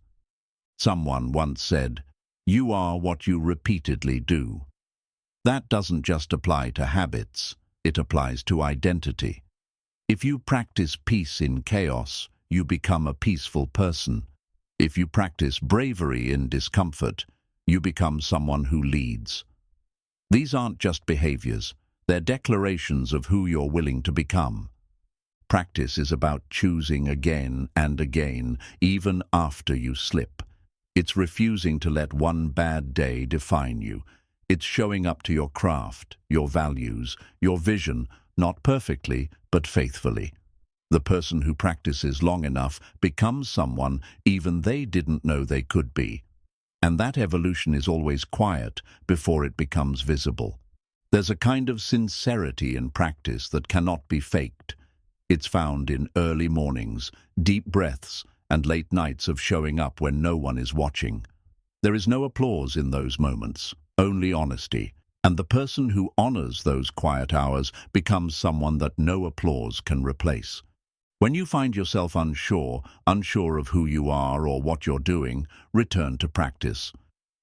Someone once said, "You are what you repeatedly do." That doesn't just apply to habits, it applies to identity. If you practice peace in chaos, you become a peaceful person. If you practice bravery in discomfort, you become someone who leads. These aren't just behaviors, they're declarations of who you're willing to become. Practice is about choosing again and again, even after you slip. It's refusing to let one bad day define you. It's showing up to your craft, your values, your vision, not perfectly, but faithfully. The person who practices long enough becomes someone even they didn't know they could be. And that evolution is always quiet before it becomes visible. There's a kind of sincerity in practice that cannot be faked. It's found in early mornings, deep breaths, and late nights of showing up when no one is watching. There is no applause in those moments, only honesty. And the person who honors those quiet hours becomes someone that no applause can replace. When you find yourself unsure of who you are or what you're doing, return to practice.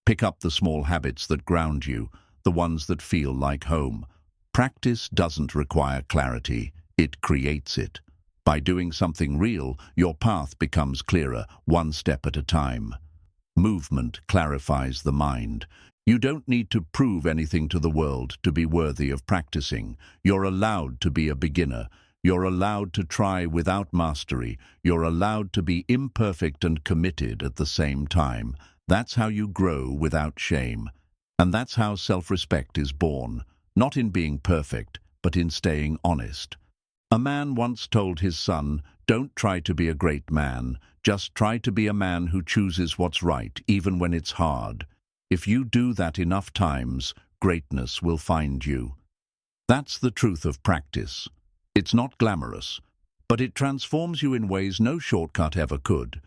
Pick up the small habits that ground you, the ones that feel like home. Practice doesn't require clarity, it creates it. By doing something real, your path becomes clearer, one step at a time. Movement clarifies the mind. You don't need to prove anything to the world to be worthy of practicing. You're allowed to be a beginner. You're allowed to try without mastery. You're allowed to be imperfect and committed at the same time. That's how you grow without shame. And that's how self-respect is born, not in being perfect, but in staying honest. A man once told his son, "Don't try to be a great man. Just try to be a man who chooses what's right, even when it's hard. If you do that enough times, greatness will find you." That's the truth of practice. It's not glamorous, but it transforms you in ways no shortcut ever could.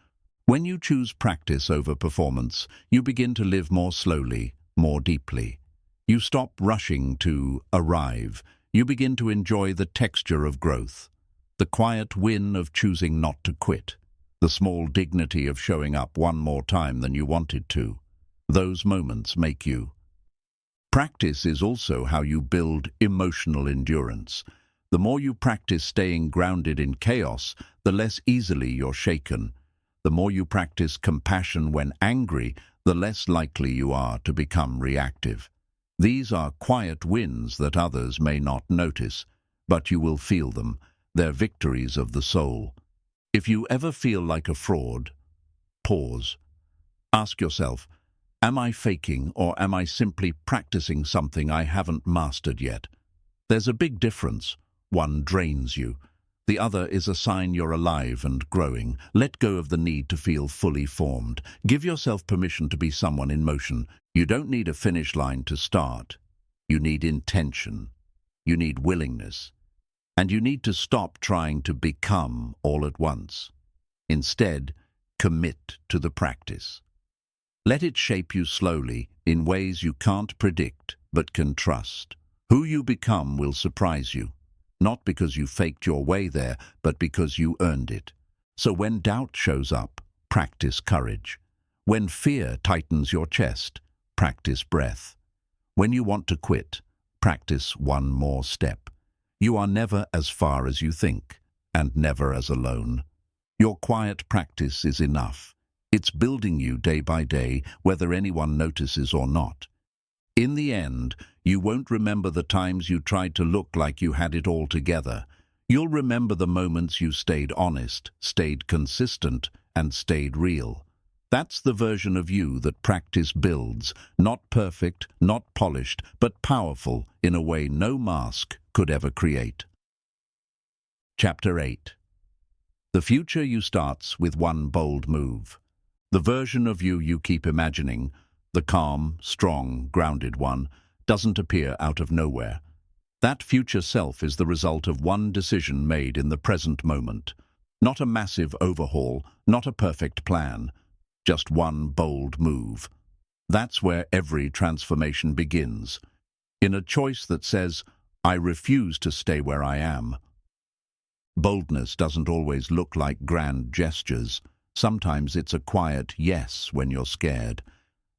When you choose practice over performance, you begin to live more slowly, more deeply. You stop rushing to arrive. You begin to enjoy the texture of growth, the quiet win of choosing not to quit, the small dignity of showing up one more time than you wanted to. Those moments make you. Practice is also how you build emotional endurance. The more you practice staying grounded in chaos, the less easily you're shaken. The more you practice compassion when angry, the less likely you are to become reactive. These are quiet wins that others may not notice, but you will feel them. They're victories of the soul. If you ever feel like a fraud, pause. Ask yourself, am I faking or am I simply practicing something I haven't mastered yet? There's a big difference. One drains you. The other is a sign you're alive and growing. Let go of the need to feel fully formed. Give yourself permission to be someone in motion. You don't need a finish line to start. You need intention. You need willingness. And you need to stop trying to become all at once. Instead, commit to the practice. Let it shape you slowly in ways you can't predict but can trust. Who you become will surprise you. Not because you faked your way there, but because you earned it. So when doubt shows up, practice courage. When fear tightens your chest, practice breath. When you want to quit, practice one more step. You are never as far as you think, and never as alone. Your quiet practice is enough. It's building you day by day, whether anyone notices or not. In the end, you won't remember the times you tried to look like you had it all together. You'll remember the moments you stayed honest, stayed consistent, and stayed real. That's the version of you that practice builds, not perfect, not polished, but powerful in a way no mask could ever create. Chapter 8. The future you starts with one bold move. The version of you keep imagining, the calm, strong, grounded one, doesn't appear out of nowhere. That future self is the result of one decision made in the present moment. Not a massive overhaul, not a perfect plan, just one bold move. That's where every transformation begins. In a choice that says, I refuse to stay where I am. Boldness doesn't always look like grand gestures. Sometimes it's a quiet yes when you're scared.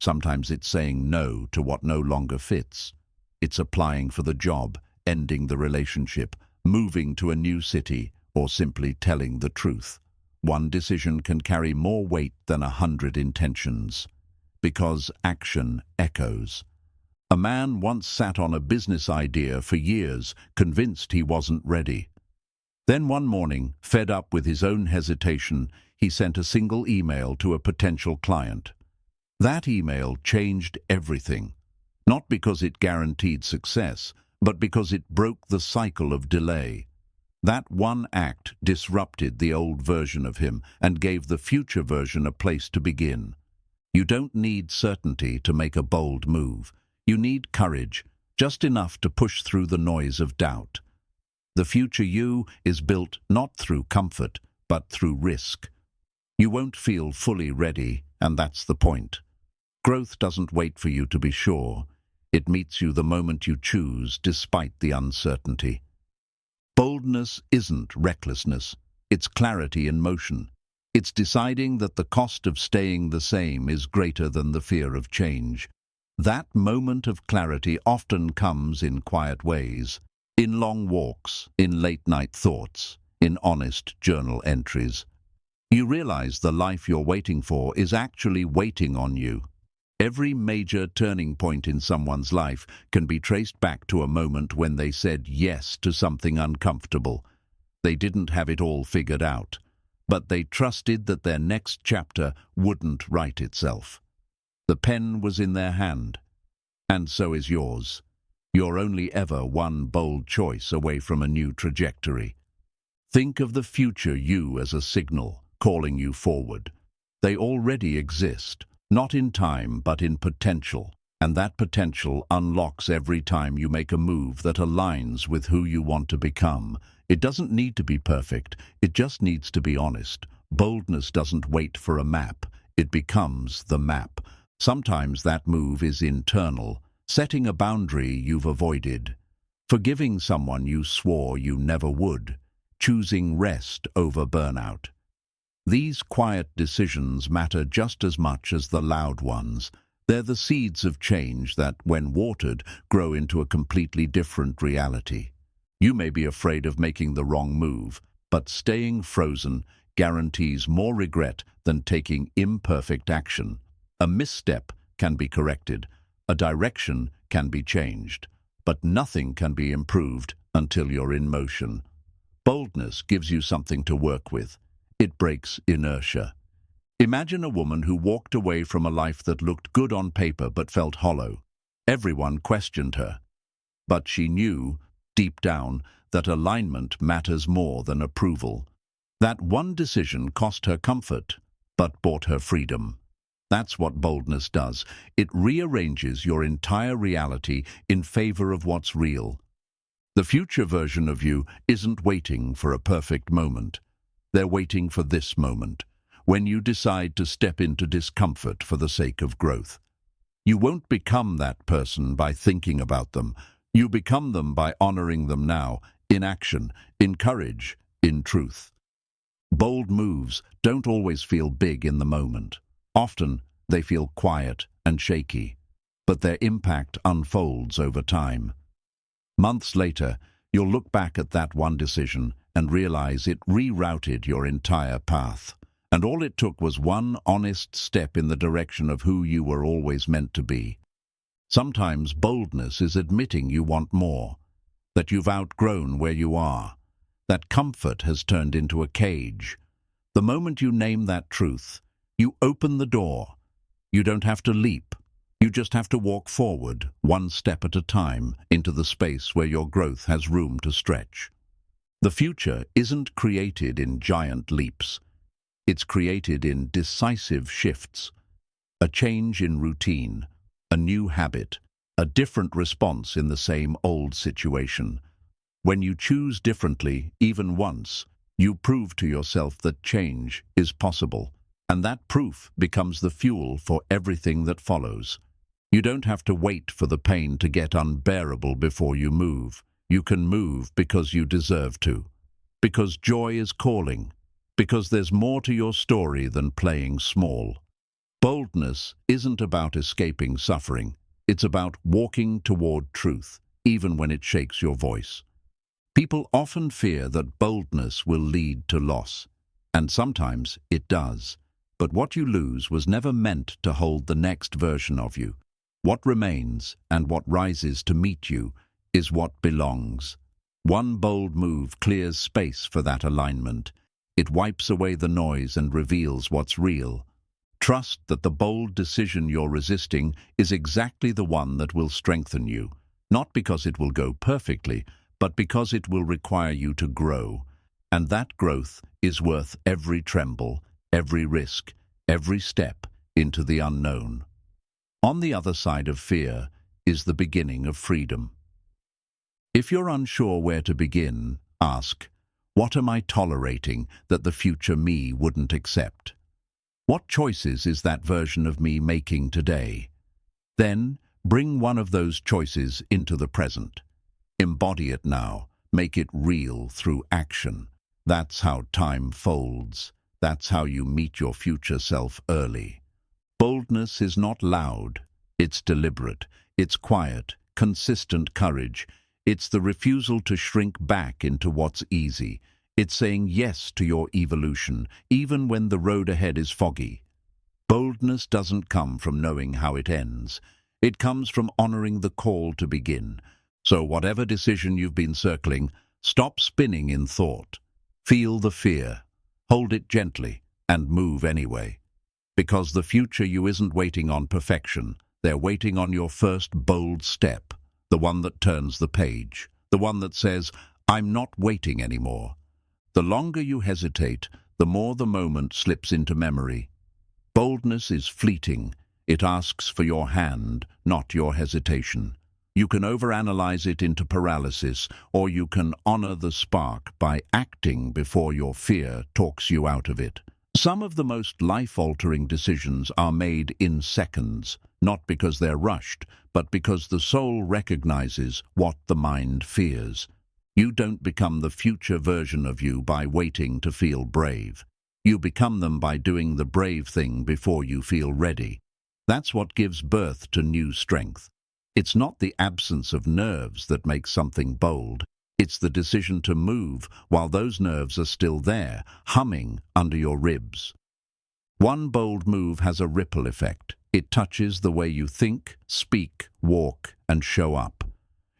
Sometimes it's saying no to what no longer fits. It's applying for the job, ending the relationship, moving to a new city, or simply telling the truth. One decision can carry more weight than 100 intentions, because action echoes. A man once sat on a business idea for years, convinced he wasn't ready. Then one morning, fed up with his own hesitation, he sent a single email to a potential client. That email changed everything, not because it guaranteed success, but because it broke the cycle of delay. That one act disrupted the old version of him and gave the future version a place to begin. You don't need certainty to make a bold move. You need courage, just enough to push through the noise of doubt. The future you is built not through comfort, but through risk. You won't feel fully ready, and that's the point. Growth doesn't wait for you to be sure. It meets you the moment you choose, despite the uncertainty. Boldness isn't recklessness. It's clarity in motion. It's deciding that the cost of staying the same is greater than the fear of change. That moment of clarity often comes in quiet ways, in long walks, in late-night thoughts, in honest journal entries. You realize the life you're waiting for is actually waiting on you. Every major turning point in someone's life can be traced back to a moment when they said yes to something uncomfortable. They didn't have it all figured out, but they trusted that their next chapter wouldn't write itself. The pen was in their hand, and so is yours. You're only ever one bold choice away from a new trajectory. Think of the future you as a signal, calling you forward. They already exist, not in time but in potential, and that potential unlocks every time you make a move that aligns with who you want to become. It doesn't need to be perfect, it just needs to be honest. Boldness doesn't wait for a map, it becomes the map. Sometimes that move is internal, setting a boundary you've avoided, forgiving someone you swore you never would, choosing rest over burnout. These quiet decisions matter just as much as the loud ones. They're the seeds of change that, when watered, grow into a completely different reality. You may be afraid of making the wrong move, but staying frozen guarantees more regret than taking imperfect action. A misstep can be corrected, a direction can be changed, but nothing can be improved until you're in motion. Boldness gives you something to work with. It breaks inertia. Imagine a woman who walked away from a life that looked good on paper but felt hollow. Everyone questioned her, but she knew, deep down, that alignment matters more than approval. That one decision cost her comfort, but bought her freedom. That's what boldness does. It rearranges your entire reality in favor of what's real. The future version of you isn't waiting for a perfect moment. They're waiting for this moment, when you decide to step into discomfort for the sake of growth. You won't become that person by thinking about them. You become them by honoring them now, in action, in courage, in truth. Bold moves don't always feel big in the moment. Often, they feel quiet and shaky. but their impact unfolds over time. Months later, you'll look back at that one decision and realize it rerouted your entire path. And all it took was one honest step in the direction of who you were always meant to be. Sometimes boldness is admitting you want more, that you've outgrown where you are, that comfort has turned into a cage. The moment you name that truth, you open the door. You don't have to leap. You just have to walk forward, one step at a time, into the space where your growth has room to stretch. The future isn't created in giant leaps. It's created in decisive shifts. A change in routine, a new habit, a different response in the same old situation. When you choose differently, even once, you prove to yourself that change is possible, and that proof becomes the fuel for everything that follows. You don't have to wait for the pain to get unbearable before you move. You can move because you deserve to, because joy is calling, because there's more to your story than playing small. Boldness isn't about escaping suffering. It's about walking toward truth, even when it shakes your voice. People often fear that boldness will lead to loss, and sometimes it does. But what you lose was never meant to hold the next version of you. What remains and what rises to meet you is what belongs. One bold move clears space for that alignment. It wipes away the noise and reveals what's real. Trust that the bold decision you're resisting is exactly the one that will strengthen you, not because it will go perfectly, but because it will require you to grow. And that growth is worth every tremble, every risk, every step into the unknown. On the other side of fear is the beginning of freedom. If you're unsure where to begin, ask, what am I tolerating that the future me wouldn't accept? What choices is that version of me making today? Then, bring one of those choices into the present. Embody it now. Make it real through action. That's how time folds. That's how you meet your future self early. Boldness is not loud. It's deliberate. It's quiet, consistent courage. It's the refusal to shrink back into what's easy. It's saying yes to your evolution, even when the road ahead is foggy. Boldness doesn't come from knowing how it ends. It comes from honoring the call to begin. So whatever decision you've been circling, stop spinning in thought. Feel the fear. Hold it gently and move anyway. Because the future you isn't waiting on perfection. They're waiting on your first bold step. The one that turns the page. The one that says, I'm not waiting anymore. The longer you hesitate, the more the moment slips into memory. Boldness is fleeting. It asks for your hand, not your hesitation. You can overanalyze it into paralysis, or you can honor the spark by acting before your fear talks you out of it. Some of the most life-altering decisions are made in seconds, not because they're rushed, but because the soul recognizes what the mind fears. You don't become the future version of you by waiting to feel brave. You become them by doing the brave thing before you feel ready. That's what gives birth to new strength. It's not the absence of nerves that makes something bold. It's the decision to move while those nerves are still there, humming under your ribs. One bold move has a ripple effect. It touches the way you think, speak, walk, and show up.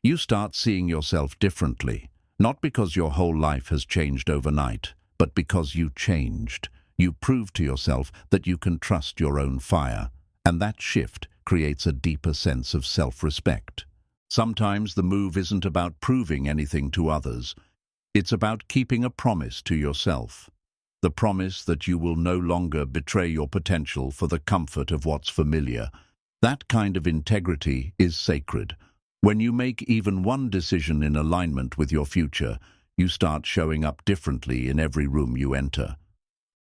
You start seeing yourself differently, not because your whole life has changed overnight, but because you changed. You prove to yourself that you can trust your own fire, and that shift creates a deeper sense of self-respect. Sometimes the move isn't about proving anything to others. It's about keeping a promise to yourself. The promise that you will no longer betray your potential for the comfort of what's familiar. That kind of integrity is sacred. When you make even one decision in alignment with your future, you start showing up differently in every room you enter.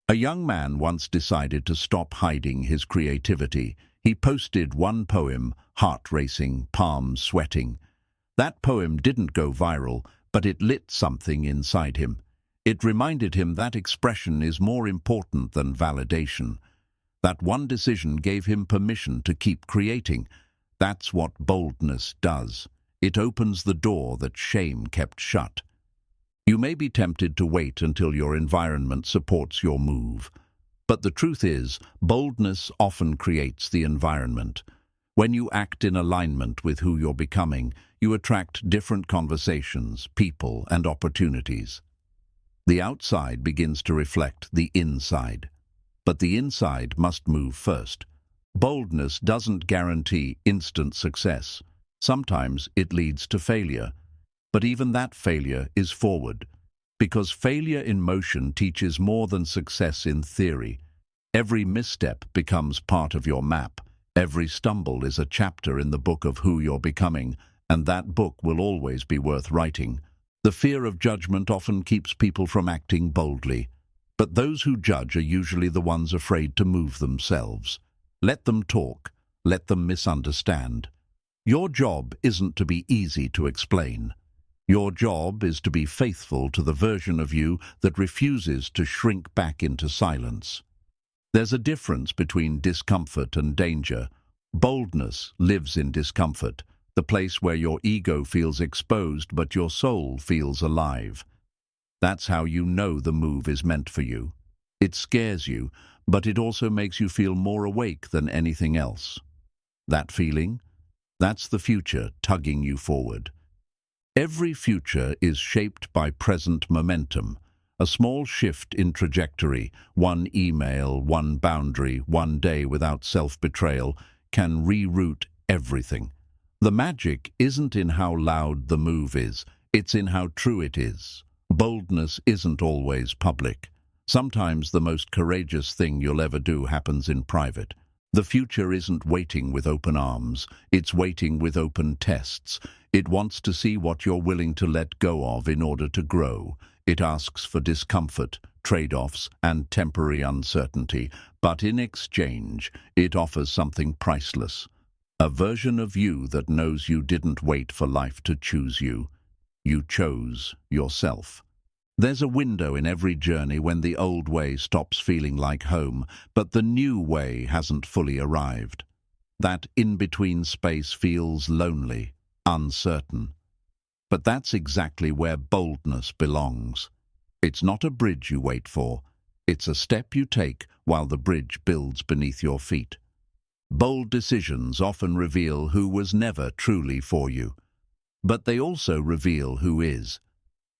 A young man once decided to stop hiding his creativity. He posted one poem, heart racing, palms sweating. That poem didn't go viral, but it lit something inside him. It reminded him that expression is more important than validation. That one decision gave him permission to keep creating. That's what boldness does. It opens the door that shame kept shut. You may be tempted to wait until your environment supports your move. But the truth is, boldness often creates the environment. When you act in alignment with who you're becoming, you attract different conversations, people, and opportunities. The outside begins to reflect the inside. But the inside must move first. Boldness doesn't guarantee instant success. Sometimes it leads to failure. But even that failure is forward. Because failure in motion teaches more than success in theory. Every misstep becomes part of your map. Every stumble is a chapter in the book of who you're becoming, and that book will always be worth writing. The fear of judgment often keeps people from acting boldly. But those who judge are usually the ones afraid to move themselves. Let them talk. Let them misunderstand. Your job isn't to be easy to explain. Your job is to be faithful to the version of you that refuses to shrink back into silence. There's a difference between discomfort and danger. Boldness lives in discomfort, the place where your ego feels exposed but your soul feels alive. That's how you know the move is meant for you. It scares you, but it also makes you feel more awake than anything else. That feeling? That's the future tugging you forward. Every future is shaped by present momentum. A small shift in trajectory, one email, one boundary, one day without self-betrayal, can reroute everything. The magic isn't in how loud the move is, it's in how true it is. Boldness isn't always public. Sometimes the most courageous thing you'll ever do happens in private. The future isn't waiting with open arms, it's waiting with open tests. It wants to see what you're willing to let go of in order to grow. It asks for discomfort, trade-offs, and temporary uncertainty, but in exchange, it offers something priceless. A version of you that knows you didn't wait for life to choose you. You chose yourself. There's a window in every journey when the old way stops feeling like home, but the new way hasn't fully arrived. That in-between space feels lonely, uncertain. But that's exactly where boldness belongs. It's not a bridge you wait for. It's a step you take while the bridge builds beneath your feet. Bold decisions often reveal who was never truly for you. But they also reveal who is.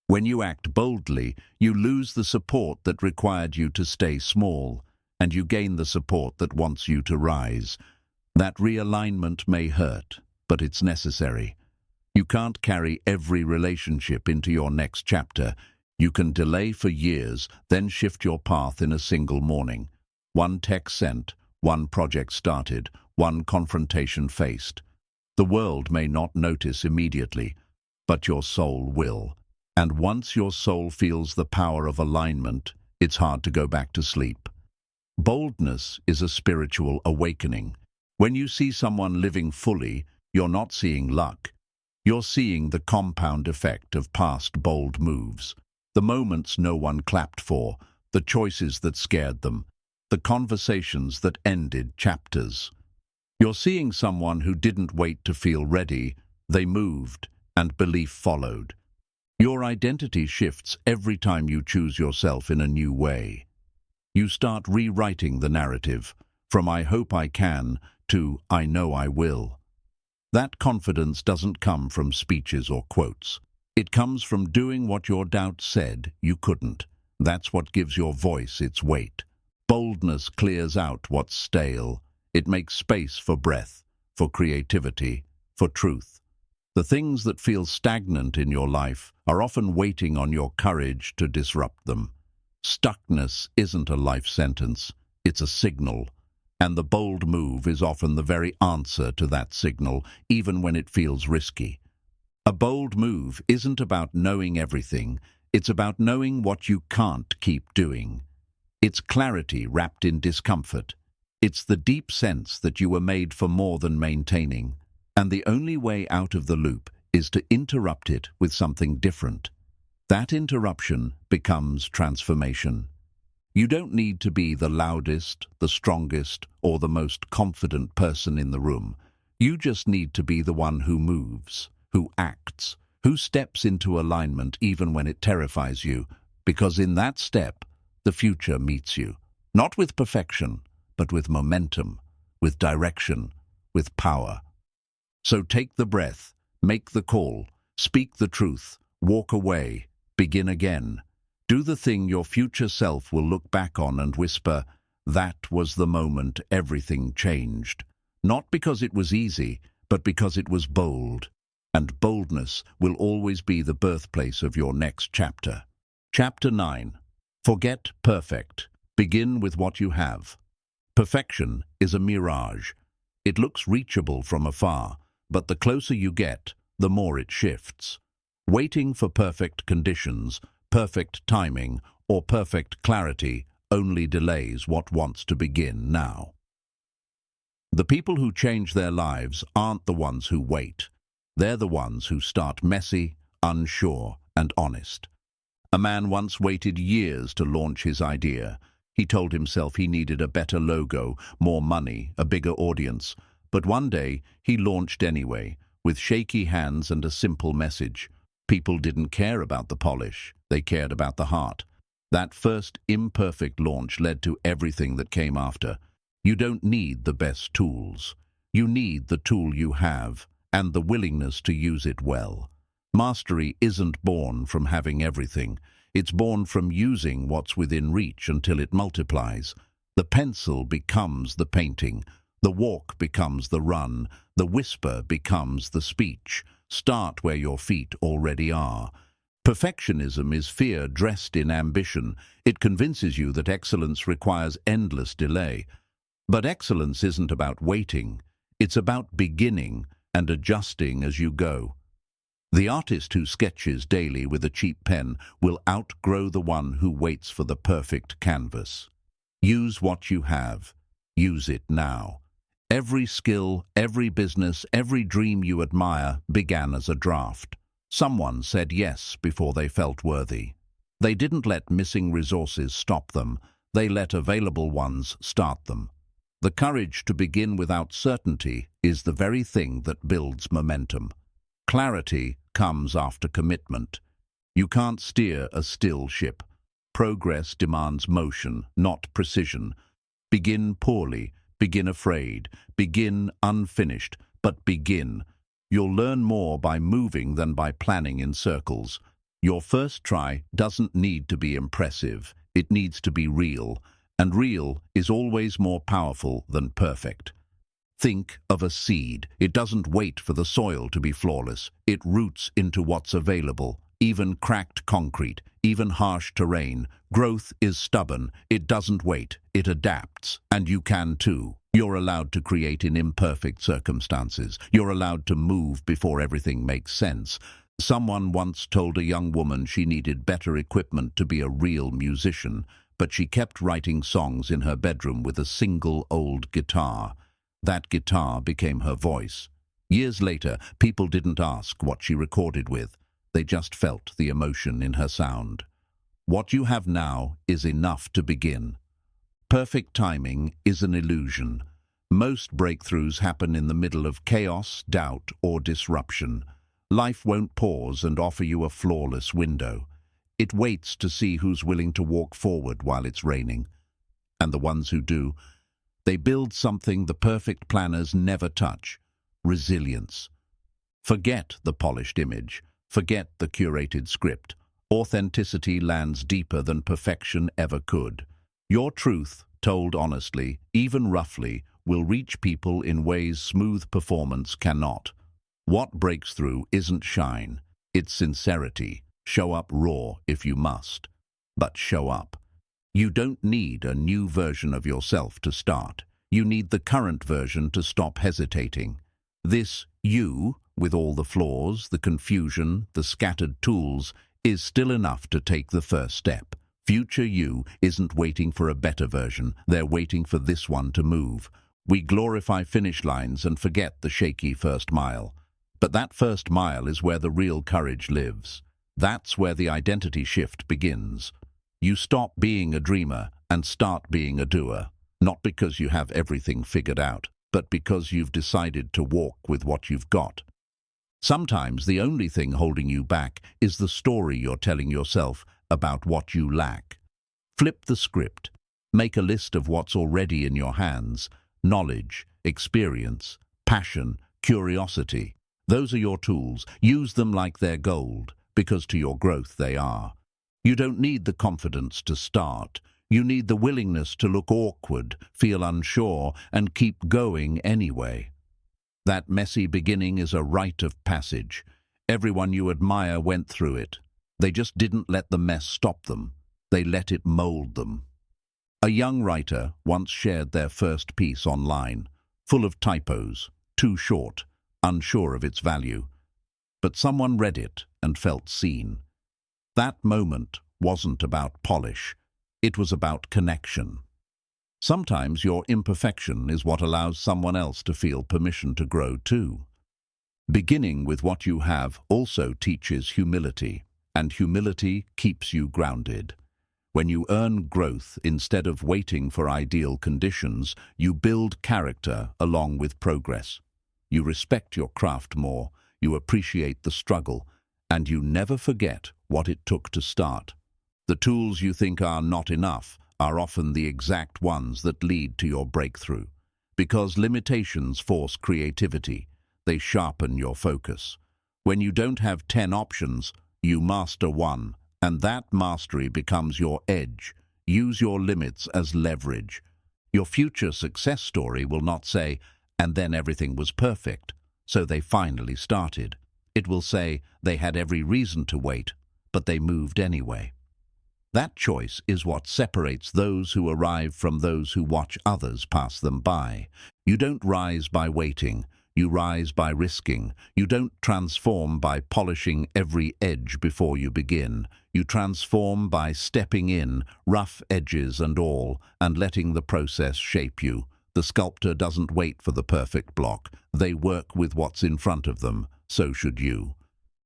When you act boldly, you lose the support that required you to stay small, and you gain the support that wants you to rise. That realignment may hurt, but it's necessary. You can't carry every relationship into your next chapter. You can delay for years, then shift your path in a single morning. One text sent, one project started, one confrontation faced. The world may not notice immediately, but your soul will. And once your soul feels the power of alignment, it's hard to go back to sleep. Boldness is a spiritual awakening. When you see someone living fully, you're not seeing luck. You're seeing the compound effect of past bold moves. The moments no one clapped for, the choices that scared them, the conversations that ended chapters. You're seeing someone who didn't wait to feel ready, they moved, and belief followed. Your identity shifts every time you choose yourself in a new way. You start rewriting the narrative, from "I hope I can" to "I know I will." That confidence doesn't come from speeches or quotes. It comes from doing what your doubt said you couldn't. That's what gives your voice its weight. Boldness clears out what's stale. It makes space for breath, for creativity, for truth. The things that feel stagnant in your life are often waiting on your courage to disrupt them. Stuckness isn't a life sentence, it's a signal. And the bold move is often the very answer to that signal, even when it feels risky. A bold move isn't about knowing everything, it's about knowing what you can't keep doing. It's clarity wrapped in discomfort. It's the deep sense that you were made for more than maintaining. And the only way out of the loop is to interrupt it with something different. That interruption becomes transformation. You don't need to be the loudest, the strongest, or the most confident person in the room. You just need to be the one who moves, who acts, who steps into alignment even when it terrifies you, because in that step, the future meets you. Not with perfection, but with momentum, with direction, with power. So take the breath, make the call, speak the truth, walk away, begin again. Do the thing your future self will look back on and whisper, "That was the moment everything changed." Not because it was easy, but because it was bold. And boldness will always be the birthplace of your next chapter. Chapter 9. Forget perfect. Begin with what you have. Perfection is a mirage. It looks reachable from afar, but the closer you get, the more it shifts. Waiting for perfect conditions, perfect timing, or perfect clarity only delays what wants to begin now. The people who change their lives aren't the ones who wait. They're the ones who start messy, unsure, and honest. A man once waited years to launch his idea. He told himself he needed a better logo, more money, a bigger audience. But one day, he launched anyway, with shaky hands and a simple message. People didn't care about the polish. They cared about the heart. That first imperfect launch led to everything that came after. You don't need the best tools. You need the tool you have, and the willingness to use it well. Mastery isn't born from having everything. It's born from using what's within reach until it multiplies. The pencil becomes the painting. The walk becomes the run. The whisper becomes the speech. Start where your feet already are. Perfectionism is fear dressed in ambition. It convinces you that excellence requires endless delay. But excellence isn't about waiting. It's about beginning and adjusting as you go. The artist who sketches daily with a cheap pen will outgrow the one who waits for the perfect canvas. Use what you have. Use it now. Every skill, every business, every dream you admire began as a draft. Someone said yes before they felt worthy. They didn't let missing resources stop them. They let available ones start them. The courage to begin without certainty is the very thing that builds momentum. Clarity comes after commitment. You can't steer a still ship. Progress demands motion, not precision. Begin poorly, begin afraid, begin unfinished, but begin. You'll learn more by moving than by planning in circles. Your first try doesn't need to be impressive. It needs to be real. And real is always more powerful than perfect. Think of a seed. It doesn't wait for the soil to be flawless. It roots into what's available, even cracked concrete, even harsh terrain. Growth is stubborn. It doesn't wait. It adapts. And you can too. You're allowed to create in imperfect circumstances. You're allowed to move before everything makes sense. Someone once told a young woman she needed better equipment to be a real musician, but she kept writing songs in her bedroom with a single old guitar. That guitar became her voice. Years later, people didn't ask what she recorded with. They just felt the emotion in her sound. What you have now is enough to begin. Perfect timing is an illusion. Most breakthroughs happen in the middle of chaos, doubt, or disruption. Life won't pause and offer you a flawless window. It waits to see who's willing to walk forward while it's raining. And the ones who do, they build something the perfect planners never touch: resilience. Forget the polished image. Forget the curated script. Authenticity lands deeper than perfection ever could. Your truth, told honestly, even roughly, will reach people in ways smooth performance cannot. What breaks through isn't shine, it's sincerity. Show up raw if you must, but show up. You don't need a new version of yourself to start. You need the current version to stop hesitating. This you, with all the flaws, the confusion, the scattered tools, is still enough to take the first step. Future you isn't waiting for a better version. They're waiting for this one to move. We glorify finish lines and forget the shaky first mile. But that first mile is where the real courage lives. That's where the identity shift begins. You stop being a dreamer and start being a doer, not because you have everything figured out, but because you've decided to walk with what you've got. Sometimes the only thing holding you back is the story you're telling yourself about what you lack. Flip the script. Make a list of what's already in your hands: knowledge, experience, passion, curiosity. Those are your tools. Use them like they're gold, because to your growth they are. You don't need the confidence to start. You need the willingness to look awkward, feel unsure, and keep going anyway. That messy beginning is a rite of passage. Everyone you admire went through it. They just didn't let the mess stop them. They let it mold them. A young writer once shared their first piece online, full of typos, too short, unsure of its value. But someone read it and felt seen. That moment wasn't about polish. It was about connection. Sometimes your imperfection is what allows someone else to feel permission to grow too. Beginning with what you have also teaches humility, and humility keeps you grounded. When you earn growth instead of waiting for ideal conditions, you build character along with progress. You respect your craft more, you appreciate the struggle, and you never forget what it took to start. The tools you think are not enough are often the exact ones that lead to your breakthrough. Because limitations force creativity, they sharpen your focus. When you don't have 10 options, you master one, and that mastery becomes your edge. Use your limits as leverage. Your future success story will not say, "And then everything was perfect, so they finally started." It will say, "They had every reason to wait, but they moved anyway." That choice is what separates those who arrive from those who watch others pass them by. You don't rise by waiting. You rise by risking. You don't transform by polishing every edge before you begin. You transform by stepping in, rough edges and all, and letting the process shape you. The sculptor doesn't wait for the perfect block. They work with what's in front of them. So should you.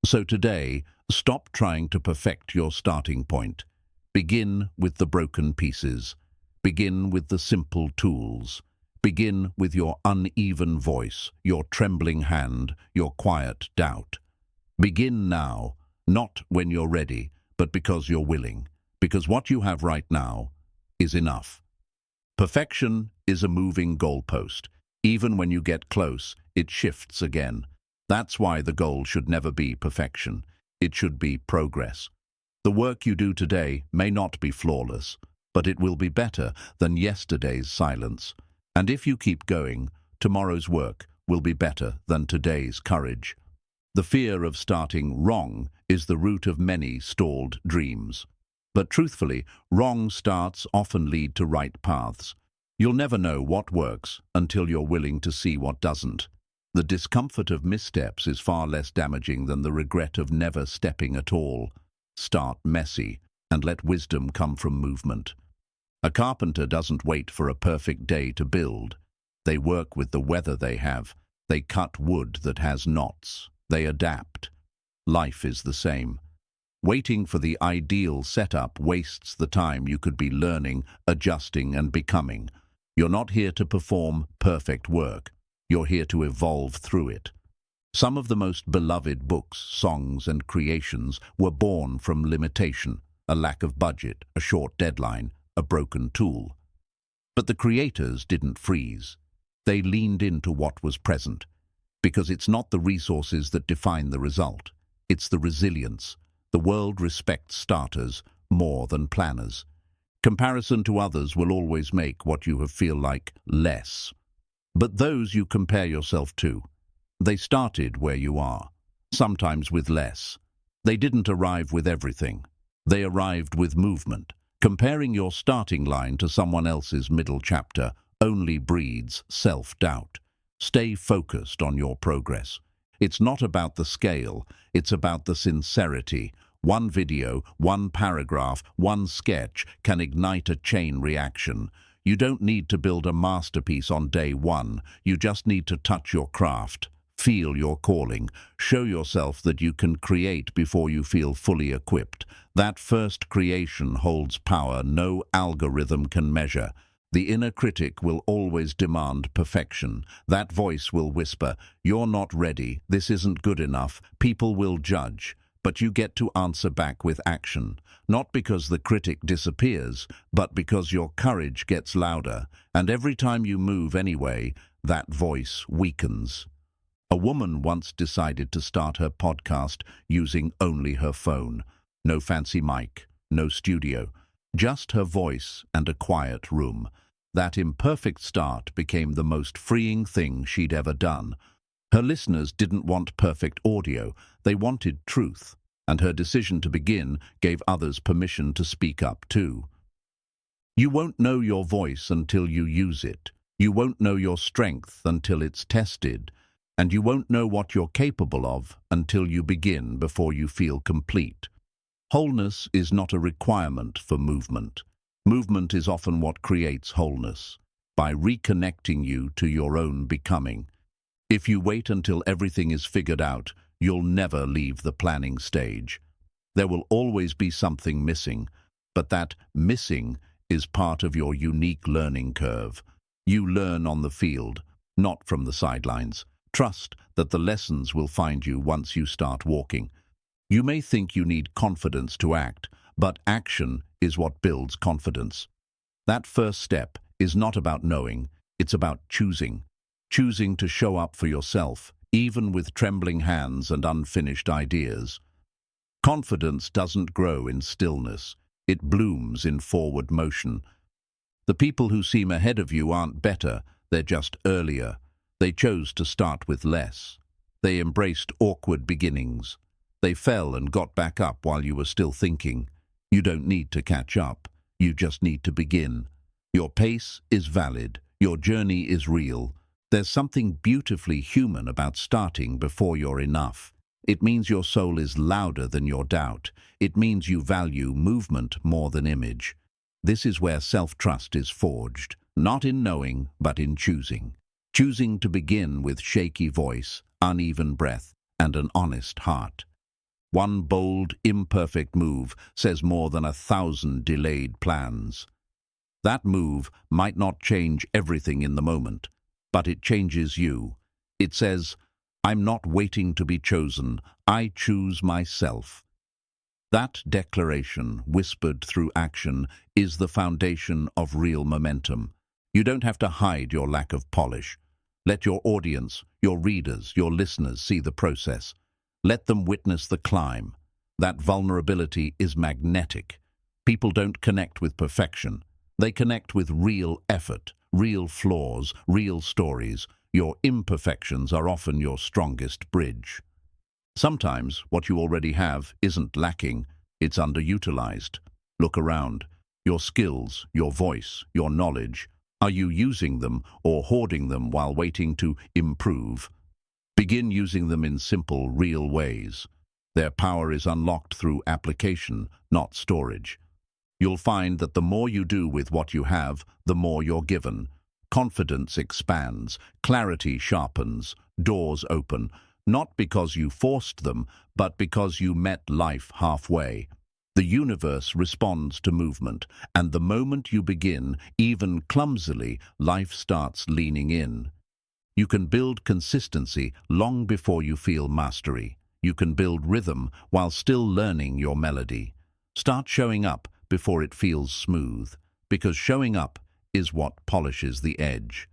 So today, stop trying to perfect your starting point. Begin with the broken pieces. Begin with the simple tools. Begin with your uneven voice, your trembling hand, your quiet doubt. Begin now, not when you're ready, but because you're willing. Because what you have right now is enough. Perfection is a moving goalpost. Even when you get close, it shifts again. That's why the goal should never be perfection. It should be progress. The work you do today may not be flawless, but it will be better than yesterday's silence. And if you keep going, tomorrow's work will be better than today's courage. The fear of starting wrong is the root of many stalled dreams. But truthfully, wrong starts often lead to right paths. You'll never know what works until you're willing to see what doesn't. The discomfort of missteps is far less damaging than the regret of never stepping at all. Start messy and let wisdom come from movement. A carpenter doesn't wait for a perfect day to build. They work with the weather they have. They cut wood that has knots. They adapt. Life is the same. Waiting for the ideal setup wastes the time you could be learning, adjusting, and becoming. You're not here to perform perfect work. You're here to evolve through it. Some of the most beloved books, songs, and creations were born from limitation, a lack of budget, a short deadline, a broken tool. But the creators didn't freeze. They leaned into what was present, because it's not the resources that define the result. It's the resilience. The world respects starters more than planners. Comparison to others will always make what you have feel like less. But those you compare yourself to, they started where you are, sometimes with less. They didn't arrive with everything. They arrived with movement. Comparing your starting line to someone else's middle chapter only breeds self-doubt. Stay focused on your progress. It's not about the scale, it's about the sincerity. One video, one paragraph, one sketch can ignite a chain reaction. You don't need to build a masterpiece on day one. You just need to touch your craft. Feel your calling. Show yourself that you can create before you feel fully equipped. That first creation holds power no algorithm can measure. The inner critic will always demand perfection. That voice will whisper, "You're not ready, this isn't good enough, people will judge." But you get to answer back with action, not because the critic disappears, but because your courage gets louder, and every time you move anyway, that voice weakens. A woman once decided to start her podcast using only her phone. No fancy mic, no studio, just her voice and a quiet room. That imperfect start became the most freeing thing she'd ever done. Her listeners didn't want perfect audio, they wanted truth, and her decision to begin gave others permission to speak up too. You won't know your voice until you use it. You won't know your strength until it's tested. And you won't know what you're capable of until you begin before you feel complete. Wholeness is not a requirement for movement. Movement is often what creates wholeness, by reconnecting you to your own becoming. If you wait until everything is figured out, you'll never leave the planning stage. There will always be something missing, but that missing is part of your unique learning curve. You learn on the field, not from the sidelines. Trust that the lessons will find you once you start walking. You may think you need confidence to act, but action is what builds confidence. That first step is not about knowing, it's about choosing. Choosing to show up for yourself, even with trembling hands and unfinished ideas. Confidence doesn't grow in stillness, it blooms in forward motion. The people who seem ahead of you aren't better, they're just earlier. They chose to start with less. They embraced awkward beginnings. They fell and got back up while you were still thinking. You don't need to catch up. You just need to begin. Your pace is valid. Your journey is real. There's something beautifully human about starting before you're enough. It means your soul is louder than your doubt. It means you value movement more than image. This is where self-trust is forged, not in knowing, but in choosing. Choosing to begin with shaky voice, uneven breath, and an honest heart. One bold, imperfect move says more than 1,000 delayed plans. That move might not change everything in the moment, but it changes you. It says, "I'm not waiting to be chosen, I choose myself." That declaration, whispered through action, is the foundation of real momentum. You don't have to hide your lack of polish. Let your audience, your readers, your listeners see the process. Let them witness the climb. That vulnerability is magnetic. People don't connect with perfection. They connect with real effort, real flaws, real stories. Your imperfections are often your strongest bridge. Sometimes what you already have isn't lacking, it's underutilized. Look around. Your skills, your voice, your knowledge. Are you using them or hoarding them while waiting to improve? Begin using them in simple, real ways. Their power is unlocked through application, not storage. You'll find that the more you do with what you have, the more you're given. Confidence expands, clarity sharpens, doors open, not because you forced them, but because you met life halfway. The universe responds to movement, and the moment you begin, even clumsily, life starts leaning in. You can build consistency long before you feel mastery. You can build rhythm while still learning your melody. Start showing up before it feels smooth, because showing up is what polishes the edge.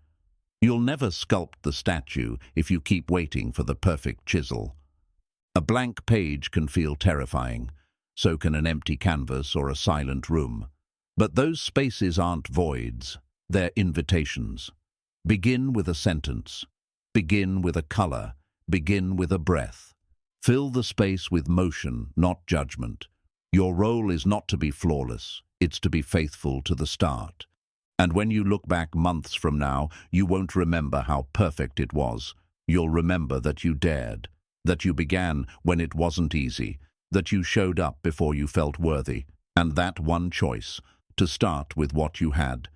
You'll never sculpt the statue if you keep waiting for the perfect chisel. A blank page can feel terrifying. So can an empty canvas or a silent room. But those spaces aren't voids, they're invitations. Begin with a sentence. Begin with a color. Begin with a breath. Fill the space with motion, not judgment. Your role is not to be flawless, it's to be faithful to the start. And when you look back months from now, you won't remember how perfect it was. You'll remember that you dared, that you began when it wasn't easy, that you showed up before you felt worthy, and that one choice, to start with what you had,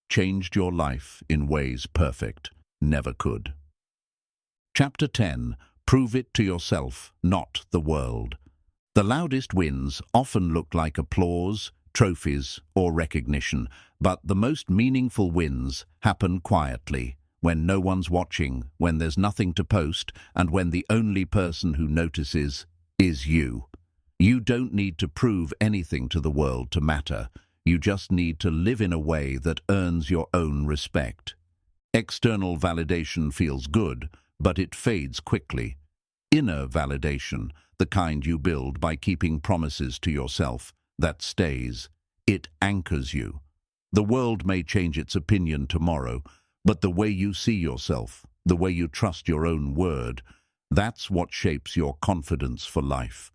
changed your life in ways perfect never could. Chapter 10. Prove it to yourself, not the world. The loudest wins often look like applause, trophies, or recognition, but the most meaningful wins happen quietly, when no one's watching, when there's nothing to post, and when the only person who notices is you. You don't need to prove anything to the world to matter. You just need to live in a way that earns your own respect. External validation feels good, but it fades quickly. Inner validation, the kind you build by keeping promises to yourself, that stays. It anchors you. The world may change its opinion tomorrow, but the way you see yourself, the way you trust your own word, that's what shapes your confidence for life.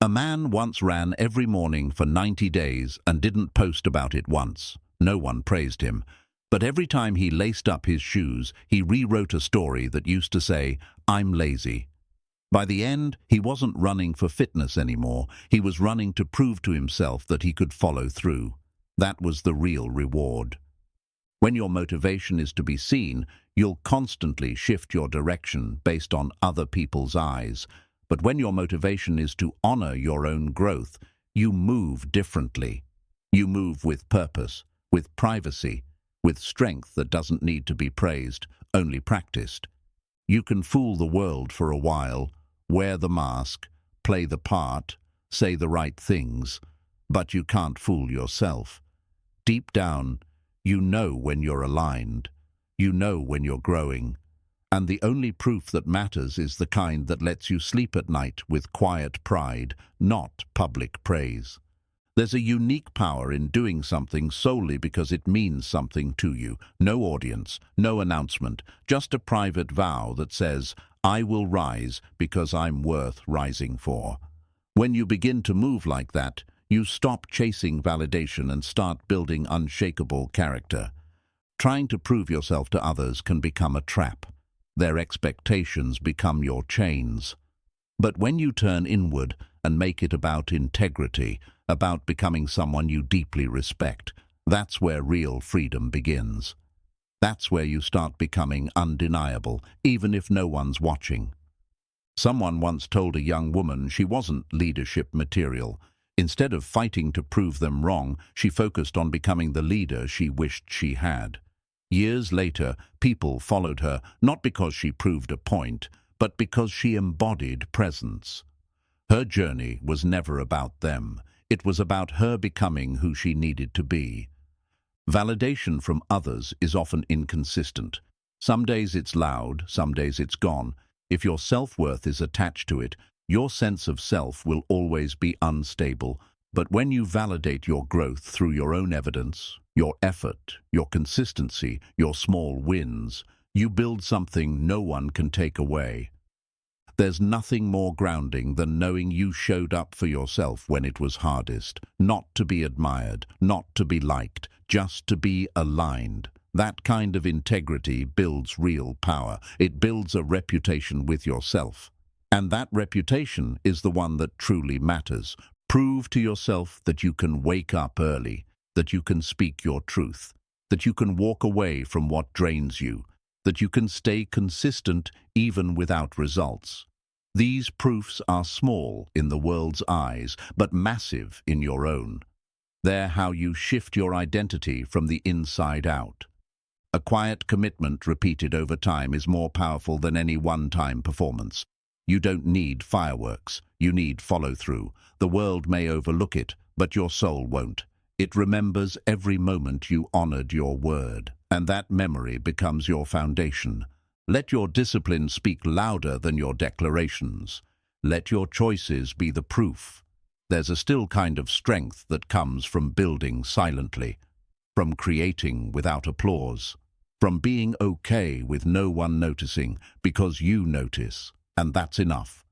A man once ran every morning for 90 days and didn't post about it once. No one praised him. But every time he laced up his shoes, he rewrote a story that used to say, "I'm lazy." By the end, he wasn't running for fitness anymore. He was running to prove to himself that he could follow through. That was the real reward. When your motivation is to be seen, you'll constantly shift your direction based on other people's eyes. But when your motivation is to honor your own growth, you move differently. You move with purpose, with privacy, with strength that doesn't need to be praised, only practiced. You can fool the world for a while, wear the mask, play the part, say the right things, but you can't fool yourself. Deep down, you know when you're aligned. You know when you're growing. And the only proof that matters is the kind that lets you sleep at night with quiet pride, not public praise. There's a unique power in doing something solely because it means something to you. No audience, no announcement, just a private vow that says, "I will rise because I'm worth rising for." When you begin to move like that, you stop chasing validation and start building unshakable character. Trying to prove yourself to others can become a trap. Their expectations become your chains. But when you turn inward and make it about integrity, about becoming someone you deeply respect, that's where real freedom begins. That's where you start becoming undeniable, even if no one's watching. Someone once told a young woman she wasn't leadership material. Instead of fighting to prove them wrong, she focused on becoming the leader she wished she had. Years later, people followed her, not because she proved a point, but because she embodied presence. Her journey was never about them. It was about her becoming who she needed to be. Validation from others is often inconsistent. Some days it's loud, some days it's gone. If your self-worth is attached to it, your sense of self will always be unstable. But when you validate your growth through your own evidence, your effort, your consistency, your small wins, you build something no one can take away. There's nothing more grounding than knowing you showed up for yourself when it was hardest, not to be admired, not to be liked, just to be aligned. That kind of integrity builds real power. It builds a reputation with yourself. And that reputation is the one that truly matters. Prove to yourself that you can wake up early, that you can speak your truth, that you can walk away from what drains you, that you can stay consistent even without results. These proofs are small in the world's eyes, but massive in your own. They're how you shift your identity from the inside out. A quiet commitment repeated over time is more powerful than any one-time performance. You don't need fireworks. You need follow-through. The world may overlook it, but your soul won't. It remembers every moment you honored your word, and that memory becomes your foundation. Let your discipline speak louder than your declarations. Let your choices be the proof. There's a still kind of strength that comes from building silently, from creating without applause, from being okay with no one noticing because you notice, and that's enough.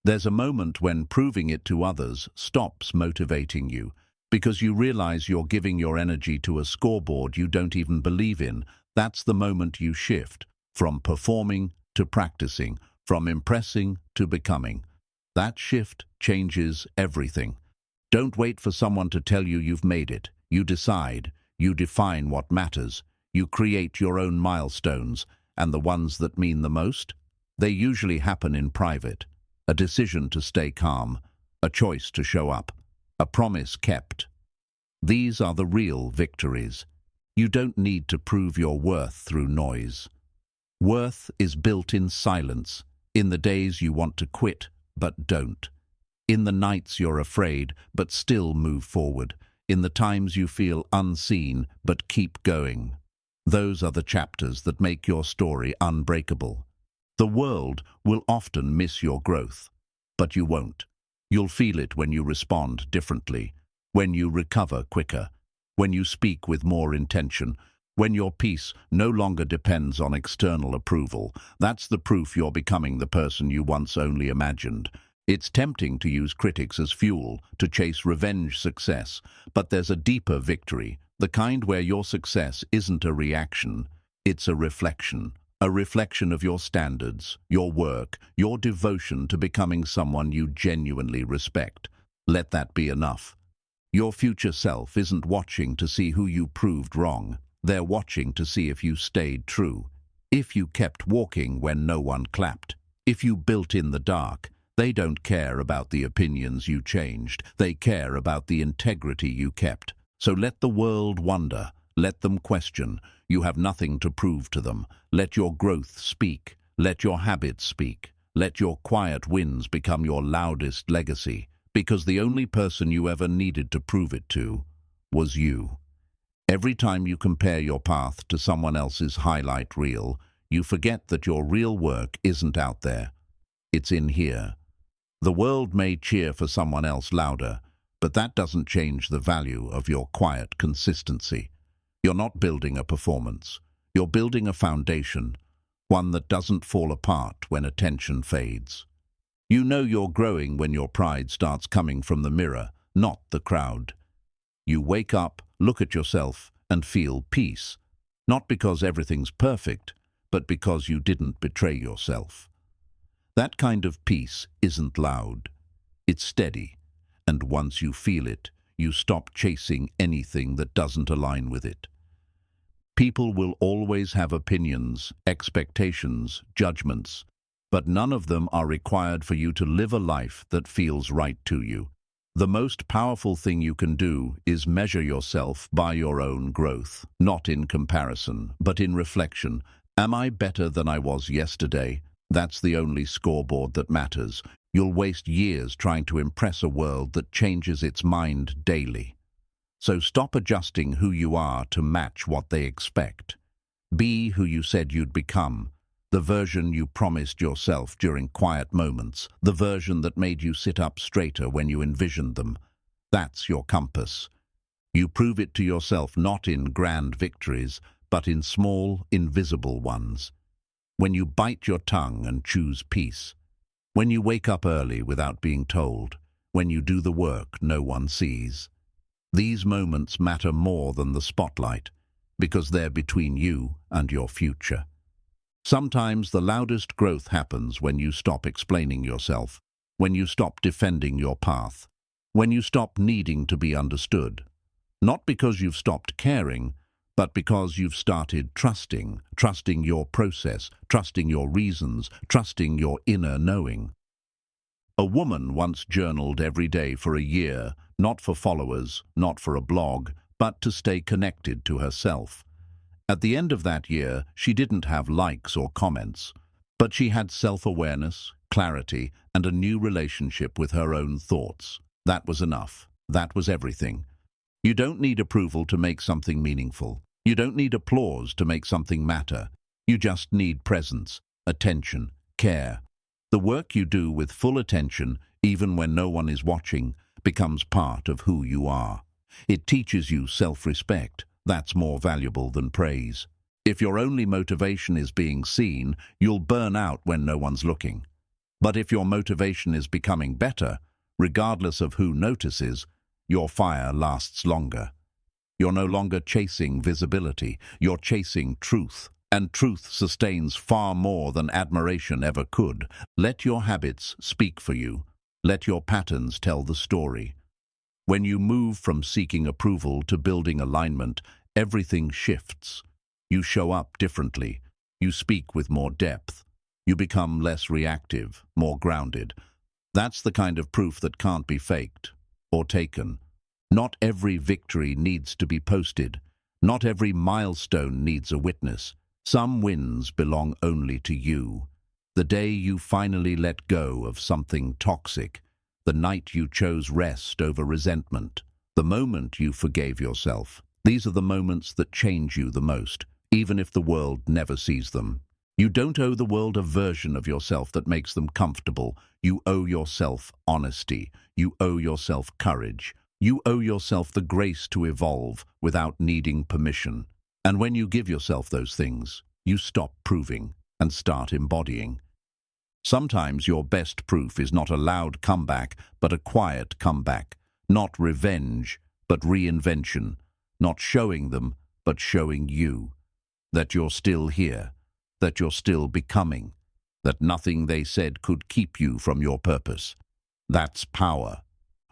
There's a moment when proving it to others stops motivating you, because you realize you're giving your energy to a scoreboard you don't even believe in. That's the moment you shift, from performing to practicing, from impressing to becoming. That shift changes everything. Don't wait for someone to tell you you've made it. You decide, you define what matters, you create your own milestones, and the ones that mean the most? They usually happen in private. A decision to stay calm, a choice to show up, a promise kept. These are the real victories. You don't need to prove your worth through noise. Worth is built in silence, in the days you want to quit, but don't. In the nights you're afraid, but still move forward. In the times you feel unseen, but keep going. Those are the chapters that make your story unbreakable. The world will often miss your growth, but you won't. You'll feel it when you respond differently, when you recover quicker, when you speak with more intention, when your peace no longer depends on external approval. That's the proof you're becoming the person you once only imagined. It's tempting to use critics as fuel, to chase revenge success, but there's a deeper victory, the kind where your success isn't a reaction, it's a reflection of your standards, your work, your devotion to becoming someone you genuinely respect. Let that be enough. Your future self isn't watching to see who you proved wrong. They're watching to see if you stayed true, if you kept walking when no one clapped, if you built in the dark. They don't care about the opinions you changed. They care about the integrity you kept. So let the world wonder. Let them question. You have nothing to prove to them. Let your growth speak. Let your habits speak. Let your quiet wins become your loudest legacy. Because the only person you ever needed to prove it to was you. Every time you compare your path to someone else's highlight reel, you forget that your real work isn't out there. It's in here. The world may cheer for someone else louder, but that doesn't change the value of your quiet consistency. You're not building a performance. You're building a foundation, one that doesn't fall apart when attention fades. You know you're growing when your pride starts coming from the mirror, not the crowd. You wake up, look at yourself, and feel peace, not because everything's perfect, but because you didn't betray yourself. That kind of peace isn't loud. It's steady, and once you feel it, you stop chasing anything that doesn't align with it. People will always have opinions, expectations, judgments, but none of them are required for you to live a life that feels right to you. The most powerful thing you can do is measure yourself by your own growth, not in comparison, but in reflection. Am I better than I was yesterday? That's the only scoreboard that matters. You'll waste years trying to impress a world that changes its mind daily. So stop adjusting who you are to match what they expect. Be who you said you'd become, the version you promised yourself during quiet moments, the version that made you sit up straighter when you envisioned them. That's your compass. You prove it to yourself not in grand victories, but in small, invisible ones. When you bite your tongue and choose peace. When you wake up early without being told. When you do the work no one sees. These moments matter more than the spotlight, because they're between you and your future. Sometimes the loudest growth happens when you stop explaining yourself, when you stop defending your path, when you stop needing to be understood. Not because you've stopped caring, but because you've started trusting your process, trusting your reasons, trusting your inner knowing. A woman once journaled every day for a year, not for followers, not for a blog, but to stay connected to herself. At the end of that year, she didn't have likes or comments, but she had self-awareness, clarity, and a new relationship with her own thoughts. That was enough. That was everything. You don't need approval to make something meaningful. You don't need applause to make something matter. You just need presence, attention, care. The work you do with full attention, even when no one is watching, becomes part of who you are. It teaches you self-respect. That's more valuable than praise. If your only motivation is being seen, you'll burn out when no one's looking. But if your motivation is becoming better, regardless of who notices, your fire lasts longer. You're no longer chasing visibility, you're chasing truth. And truth sustains far more than admiration ever could. Let your habits speak for you. Let your patterns tell the story. When you move from seeking approval to building alignment, everything shifts. You show up differently. You speak with more depth. You become less reactive, more grounded. That's the kind of proof that can't be faked or taken. Not every victory needs to be posted. Not every milestone needs a witness. Some wins belong only to you. The day you finally let go of something toxic, the night you chose rest over resentment, the moment you forgave yourself. These are the moments that change you the most, even if the world never sees them. You don't owe the world a version of yourself that makes them comfortable. You owe yourself honesty. You owe yourself courage. You owe yourself the grace to evolve without needing permission. And when you give yourself those things, you stop proving and start embodying. Sometimes your best proof is not a loud comeback, but a quiet comeback. Not revenge, but reinvention. Not showing them, but showing you. That you're still here. That you're still becoming. That nothing they said could keep you from your purpose. That's power.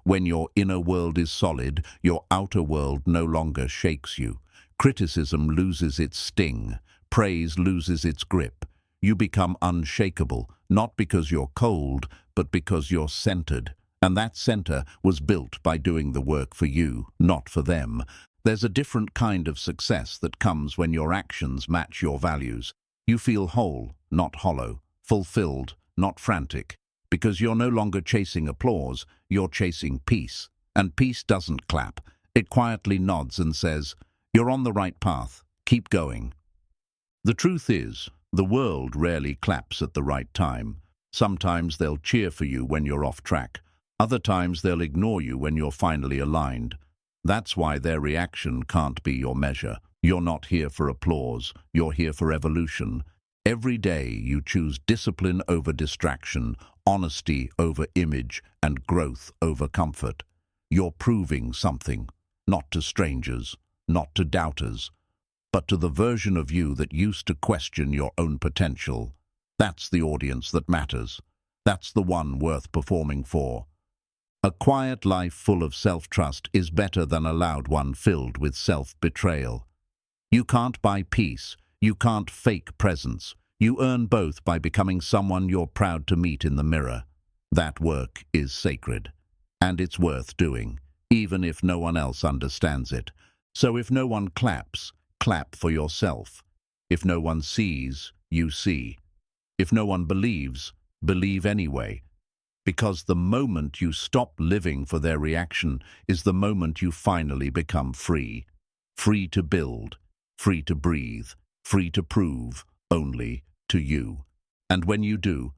When your inner world is solid, your outer world no longer shakes you. Criticism loses its sting. Praise loses its grip. You become unshakable, not because you're cold, but because you're centered. And that center was built by doing the work for you, not for them. There's a different kind of success that comes when your actions match your values. You feel whole, not hollow, fulfilled, not frantic. Because you're no longer chasing applause, you're chasing peace. And peace doesn't clap. It quietly nods and says, "You're on the right path. Keep going." The truth is, the world rarely claps at the right time. Sometimes they'll cheer for you when you're off track. Other times they'll ignore you when you're finally aligned. That's why their reaction can't be your measure. You're not here for applause. You're here for evolution. Every day you choose discipline over distraction, honesty over image, and growth over comfort. You're proving something, not to strangers, not to doubters, but to the version of you that used to question your own potential. That's the audience that matters. That's the one worth performing for. A quiet life full of self-trust is better than a loud one filled with self-betrayal. You can't buy peace. You can't fake presence. You earn both by becoming someone you're proud to meet in the mirror. That work is sacred. And it's worth doing, even if no one else understands it. So if no one claps, clap for yourself. If no one sees, you see. If no one believes, believe anyway. Because the moment you stop living for their reaction is the moment you finally become free. Free to build, free to breathe, free to prove only to you. And when you do,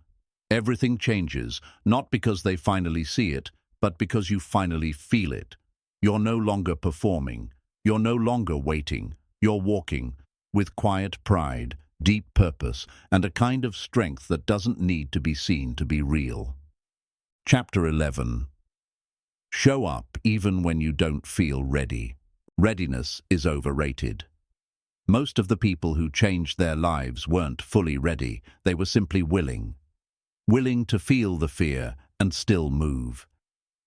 everything changes, not because they finally see it, but because you finally feel it. You're no longer performing. You're no longer waiting. You're walking with quiet pride, deep purpose, and a kind of strength that doesn't need to be seen to be real. Chapter 11. Show up even when you don't feel ready. Readiness is overrated. Most of the people who changed their lives weren't fully ready. They were simply willing. Willing to feel the fear and still move.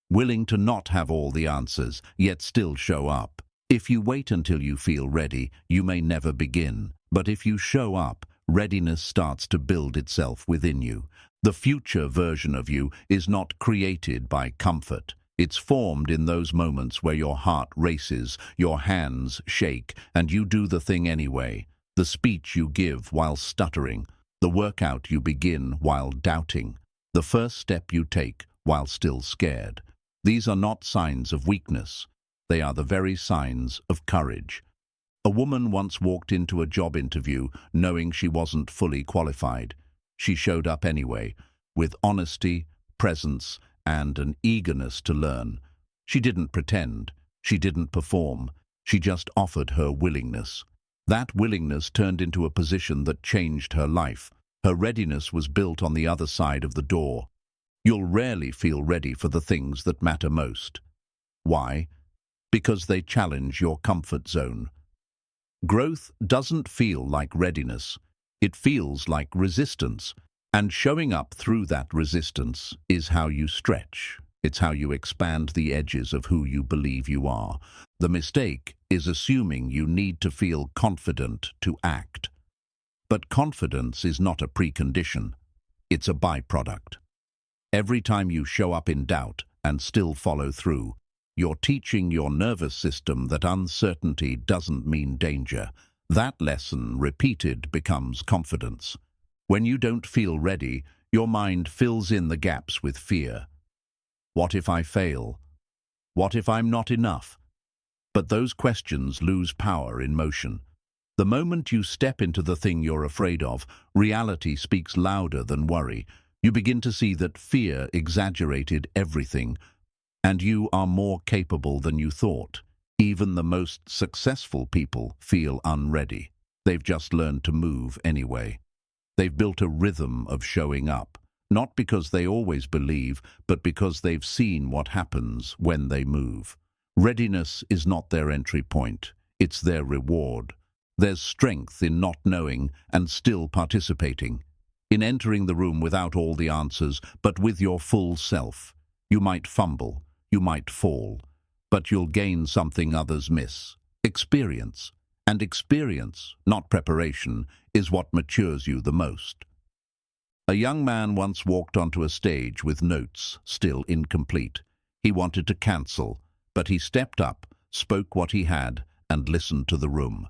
Willing to not have all the answers, yet still show up. If you wait until you feel ready, you may never begin. But if you show up, readiness starts to build itself within you. The future version of you is not created by comfort. It's formed in those moments where your heart races, your hands shake, and you do the thing anyway. The speech you give while stuttering, the workout you begin while doubting, the first step you take while still scared. These are not signs of weakness. They are the very signs of courage. A woman once walked into a job interview knowing she wasn't fully qualified. She showed up anyway, with honesty, presence, and an eagerness to learn. She didn't pretend. She didn't perform. She just offered her willingness. That willingness turned into a position that changed her life. Her readiness was built on the other side of the door. You'll rarely feel ready for the things that matter most. Why? Because they challenge your comfort zone. Growth doesn't feel like readiness. It feels like resistance. And showing up through that resistance is how you stretch. It's how you expand the edges of who you believe you are. The mistake is assuming you need to feel confident to act. But confidence is not a precondition. It's a byproduct. Every time you show up in doubt and still follow through, You're teaching your nervous system that uncertainty doesn't mean danger. That lesson, repeated, becomes confidence. When you don't feel ready, your mind fills in the gaps with fear. What if I fail? What if I'm not enough? But those questions lose power in motion. The moment you step into the thing you're afraid of, reality speaks louder than worry. You begin to see that fear exaggerated everything, and you are more capable than you thought. Even the most successful people feel unready. They've just learned to move anyway. They've built a rhythm of showing up, not because they always believe, but because they've seen what happens when they move. Readiness is not their entry point, it's their reward. There's strength in not knowing and still participating, in entering the room without all the answers, but with your full self. You might fumble, you might fall, but you'll gain something others miss: experience. And experience, not preparation, is what matures you the most. A young man once walked onto a stage with notes still incomplete. He wanted to cancel, but he stepped up, spoke what he had, and listened to the room.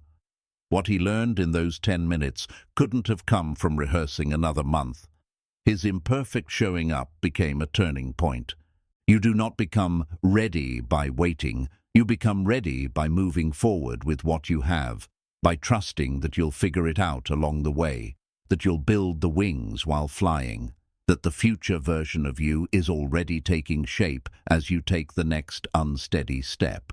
What he learned in those 10 minutes couldn't have come from rehearsing another month. His imperfect showing up became a turning point. You do not become ready by waiting. You become ready by moving forward with what you have, by trusting that you'll figure it out along the way, that you'll build the wings while flying, that the future version of you is already taking shape as you take the next unsteady step.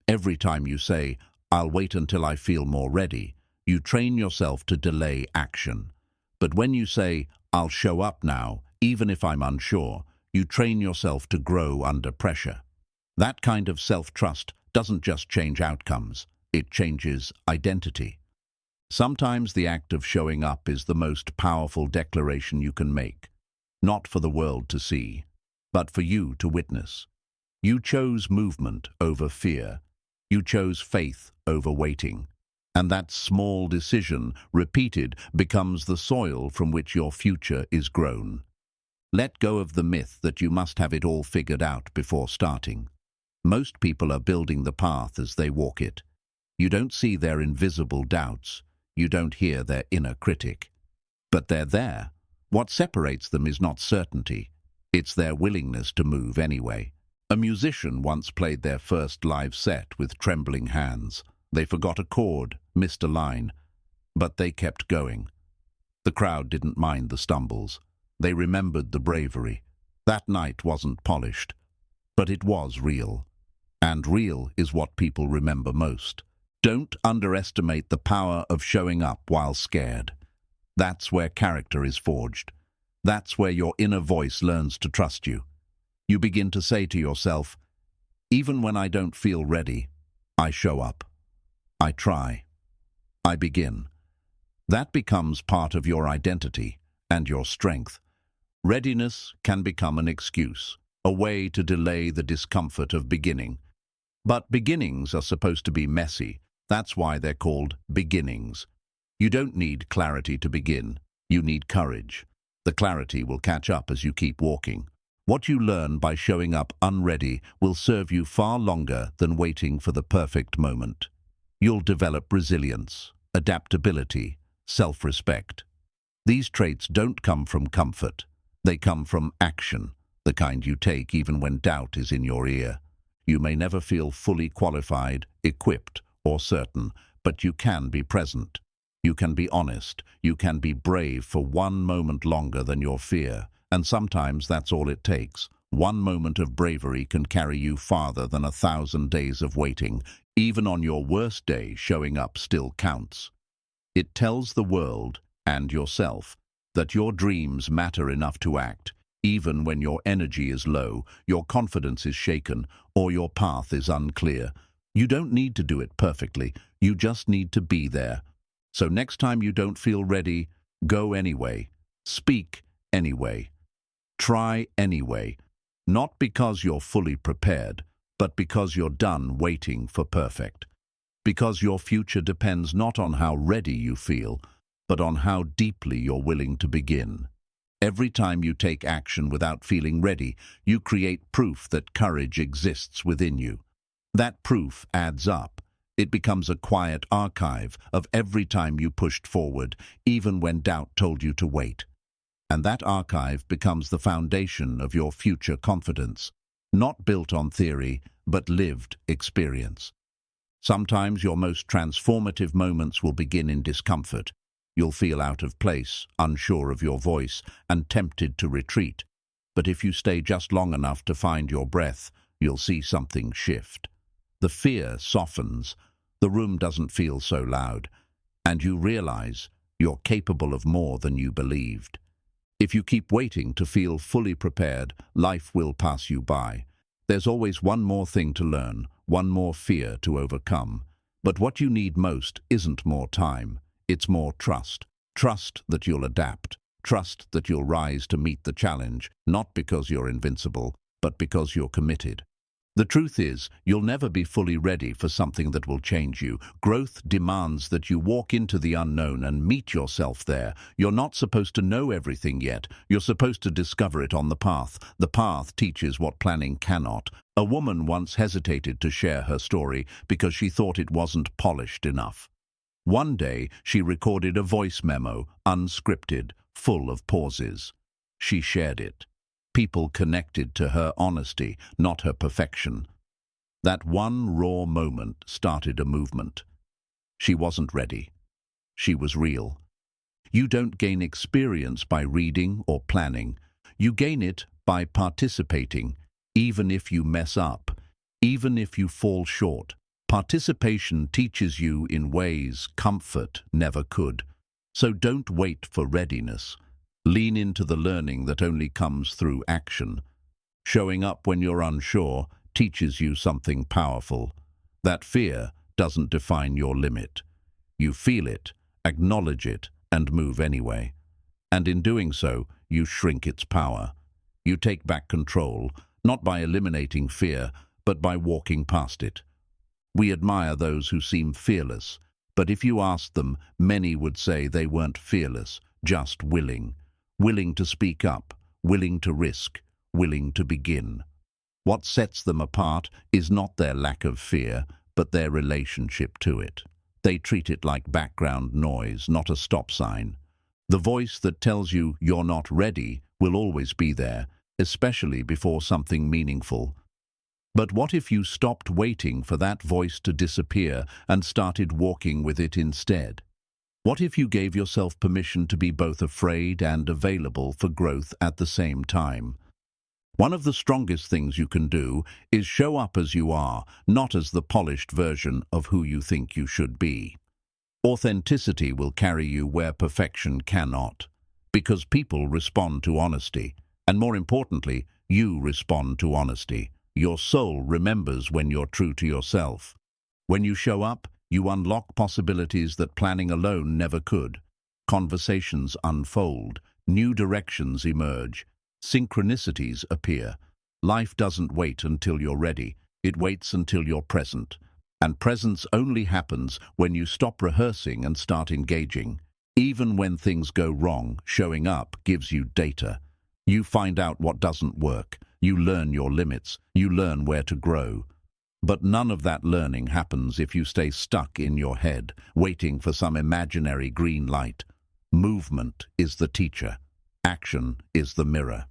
Every time you say, "I'll wait until I feel more ready," you train yourself to delay action. But when you say, "I'll show up now, even if I'm unsure," you train yourself to grow under pressure. That kind of self-trust doesn't just change outcomes, it changes identity. Sometimes the act of showing up is the most powerful declaration you can make, not for the world to see, but for you to witness. You chose movement over fear. You chose faith over waiting. And that small decision, repeated, becomes the soil from which your future is grown. Let go of the myth that you must have it all figured out before starting. Most people are building the path as they walk it. You don't see their invisible doubts. You don't hear their inner critic. But they're there. What separates them is not certainty. It's their willingness to move anyway. A musician once played their first live set with trembling hands. They forgot a chord, missed a line, but they kept going. The crowd didn't mind the stumbles. They remembered the bravery. That night wasn't polished, but it was real. And real is what people remember most. Don't underestimate the power of showing up while scared. That's where character is forged. That's where your inner voice learns to trust you. You begin to say to yourself, "Even when I don't feel ready, I show up. I try. I begin." That becomes part of your identity and your strength. Readiness can become an excuse, a way to delay the discomfort of beginning. But beginnings are supposed to be messy. That's why they're called beginnings. You don't need clarity to begin. You need courage. The clarity will catch up as you keep walking. What you learn by showing up unready will serve you far longer than waiting for the perfect moment. You'll develop resilience, adaptability, self-respect. These traits don't come from comfort. They come from action, the kind you take even when doubt is in your ear. You may never feel fully qualified, equipped, or certain, but you can be present. You can be honest. You can be brave for one moment longer than your fear. And sometimes that's all it takes. One moment of bravery can carry you farther than 1,000 days of waiting. Even on your worst day, showing up still counts. It tells the world, and yourself, that your dreams matter enough to act, even when your energy is low, your confidence is shaken, or your path is unclear. You don't need to do it perfectly. You just need to be there. So next time you don't feel ready, go anyway. Speak anyway. Try anyway. Not because you're fully prepared, but because you're done waiting for perfect. Because your future depends not on how ready you feel, but on how deeply you're willing to begin. Every time you take action without feeling ready, you create proof that courage exists within you. That proof adds up. It becomes a quiet archive of every time you pushed forward, even when doubt told you to wait. And that archive becomes the foundation of your future confidence, not built on theory, but lived experience. Sometimes your most transformative moments will begin in discomfort. You'll feel out of place, unsure of your voice, and tempted to retreat. But if you stay just long enough to find your breath, you'll see something shift. The fear softens, the room doesn't feel so loud, and you realize you're capable of more than you believed. If you keep waiting to feel fully prepared, life will pass you by. There's always one more thing to learn, one more fear to overcome. But what you need most isn't more time, it's more trust. Trust that you'll adapt. Trust that you'll rise to meet the challenge, not because you're invincible, but because you're committed. The truth is, you'll never be fully ready for something that will change you. Growth demands that you walk into the unknown and meet yourself there. You're not supposed to know everything yet. You're supposed to discover it on the path. The path teaches what planning cannot. A woman once hesitated to share her story because she thought it wasn't polished enough. One day, she recorded a voice memo, unscripted, full of pauses. She shared it. People connected to her honesty, not her perfection. That one raw moment started a movement. She wasn't ready. She was real. You don't gain experience by reading or planning. You gain it by participating, even if you mess up, even if you fall short. Participation teaches you in ways comfort never could. So don't wait for readiness. Lean into the learning that only comes through action. Showing up when you're unsure teaches you something powerful. That fear doesn't define your limit. You feel it, acknowledge it, and move anyway. And in doing so, you shrink its power. You take back control, not by eliminating fear, but by walking past it. We admire those who seem fearless, but if you asked them, many would say they weren't fearless, just willing. Willing to speak up, willing to risk, willing to begin. What sets them apart is not their lack of fear, but their relationship to it. They treat it like background noise, not a stop sign. The voice that tells you you're not ready will always be there, especially before something meaningful. But what if you stopped waiting for that voice to disappear and started walking with it instead? What if you gave yourself permission to be both afraid and available for growth at the same time? One of the strongest things you can do is show up as you are, not as the polished version of who you think you should be. Authenticity will carry you where perfection cannot, because people respond to honesty, and more importantly, you respond to honesty. Your soul remembers when you're true to yourself. When you show up, you unlock possibilities that planning alone never could. Conversations unfold, new directions emerge, synchronicities appear. Life doesn't wait until you're ready, it waits until you're present. And presence only happens when you stop rehearsing and start engaging. Even when things go wrong, showing up gives you data. You find out what doesn't work, you learn your limits, you learn where to grow. But none of that learning happens if you stay stuck in your head, waiting for some imaginary green light. Movement is the teacher. Action is the mirror.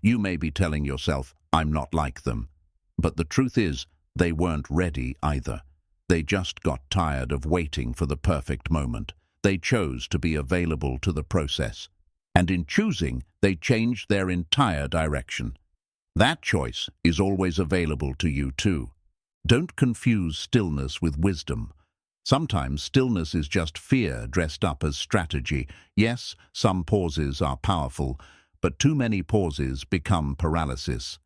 You may be telling yourself, I'm not like them. But the truth is, they weren't ready either. They just got tired of waiting for the perfect moment. They chose to be available to the process. And in choosing, they changed their entire direction. That choice is always available to you too. Don't confuse stillness with wisdom. Sometimes stillness is just fear dressed up as strategy. Yes, some pauses are powerful, but too many pauses become paralysis.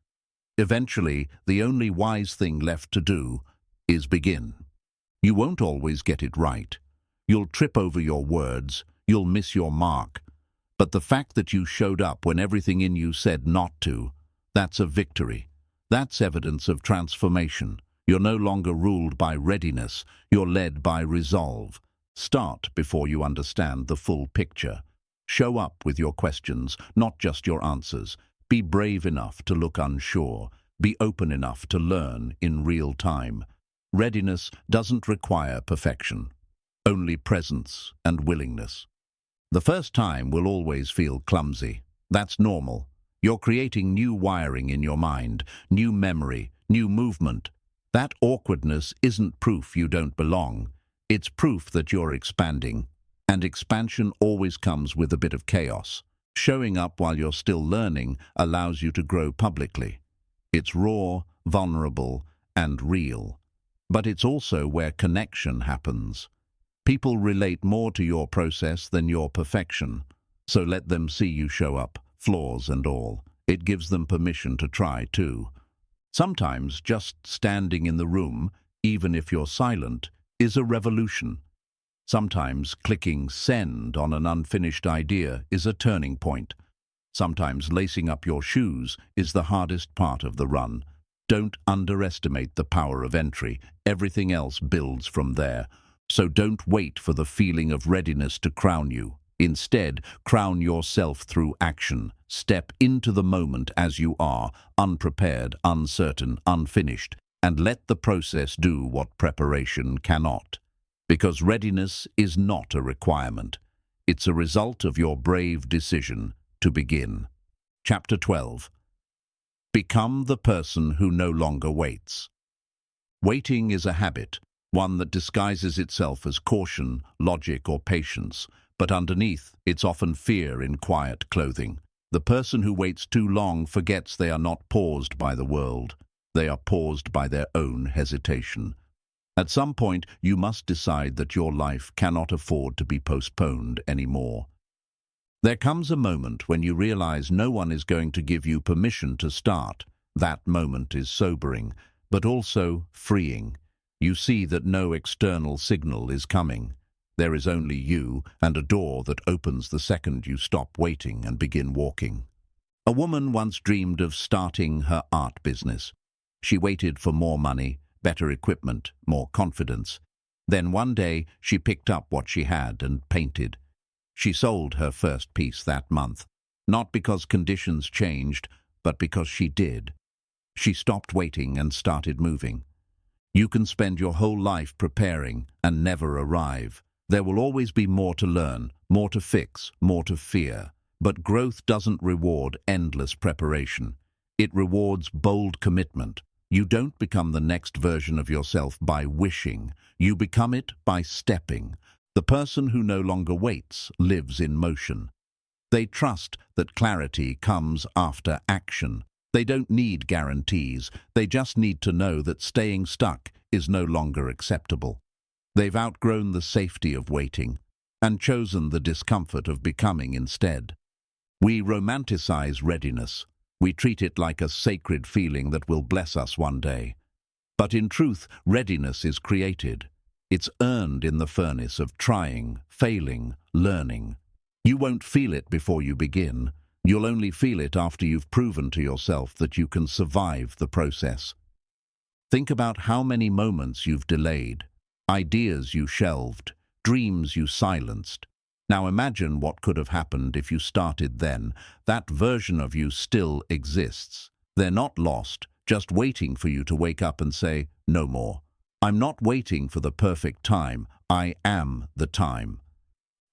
Eventually, the only wise thing left to do is begin. You won't always get it right. You'll trip over your words, you'll miss your mark. But the fact that you showed up when everything in you said not to, that's a victory. That's evidence of transformation. You're no longer ruled by readiness, you're led by resolve. Start before you understand the full picture. Show up with your questions, not just your answers. Be brave enough to look unsure. Be open enough to learn in real time. Readiness doesn't require perfection, only presence and willingness. The first time will always feel clumsy. That's normal. You're creating new wiring in your mind, new memory, new movement. That awkwardness isn't proof you don't belong. It's proof that you're expanding. And expansion always comes with a bit of chaos. Showing up while you're still learning allows you to grow publicly. It's raw, vulnerable, and real. But it's also where connection happens. People relate more to your process than your perfection. So let them see you show up, flaws and all. It gives them permission to try too. Sometimes just standing in the room, even if you're silent, is a revolution. Sometimes clicking send on an unfinished idea is a turning point. Sometimes lacing up your shoes is the hardest part of the run. Don't underestimate the power of entry. Everything else builds from there. So don't wait for the feeling of readiness to crown you. Instead, crown yourself through action. Step into the moment as you are, unprepared, uncertain, unfinished, and let the process do what preparation cannot. Because readiness is not a requirement. It's a result of your brave decision to begin. Chapter 12. Become the person who no longer waits. Waiting is a habit, one that disguises itself as caution, logic, or patience, but underneath, it's often fear in quiet clothing. The person who waits too long forgets they are not paused by the world. They are paused by their own hesitation. At some point, you must decide that your life cannot afford to be postponed anymore. There comes a moment when you realize no one is going to give you permission to start. That moment is sobering, but also freeing. You see that no external signal is coming. There is only you and a door that opens the second you stop waiting and begin walking. A woman once dreamed of starting her art business. She waited for more money, better equipment, more confidence. Then one day she picked up what she had and painted. She sold her first piece that month, not because conditions changed, but because she did. She stopped waiting and started moving. You can spend your whole life preparing and never arrive. There will always be more to learn, more to fix, more to fear. But growth doesn't reward endless preparation. It rewards bold commitment. You don't become the next version of yourself by wishing. You become it by stepping. The person who no longer waits lives in motion. They trust that clarity comes after action. They don't need guarantees. They just need to know that staying stuck is no longer acceptable. They've outgrown the safety of waiting and chosen the discomfort of becoming instead. We romanticize readiness. We treat it like a sacred feeling that will bless us one day. But in truth, readiness is created. It's earned in the furnace of trying, failing, learning. You won't feel it before you begin. You'll only feel it after you've proven to yourself that you can survive the process. Think about how many moments you've delayed, ideas you shelved, dreams you silenced. Now imagine what could have happened if you started then. That version of you still exists. They're not lost, just waiting for you to wake up and say, no more. I'm not waiting for the perfect time. I am the time.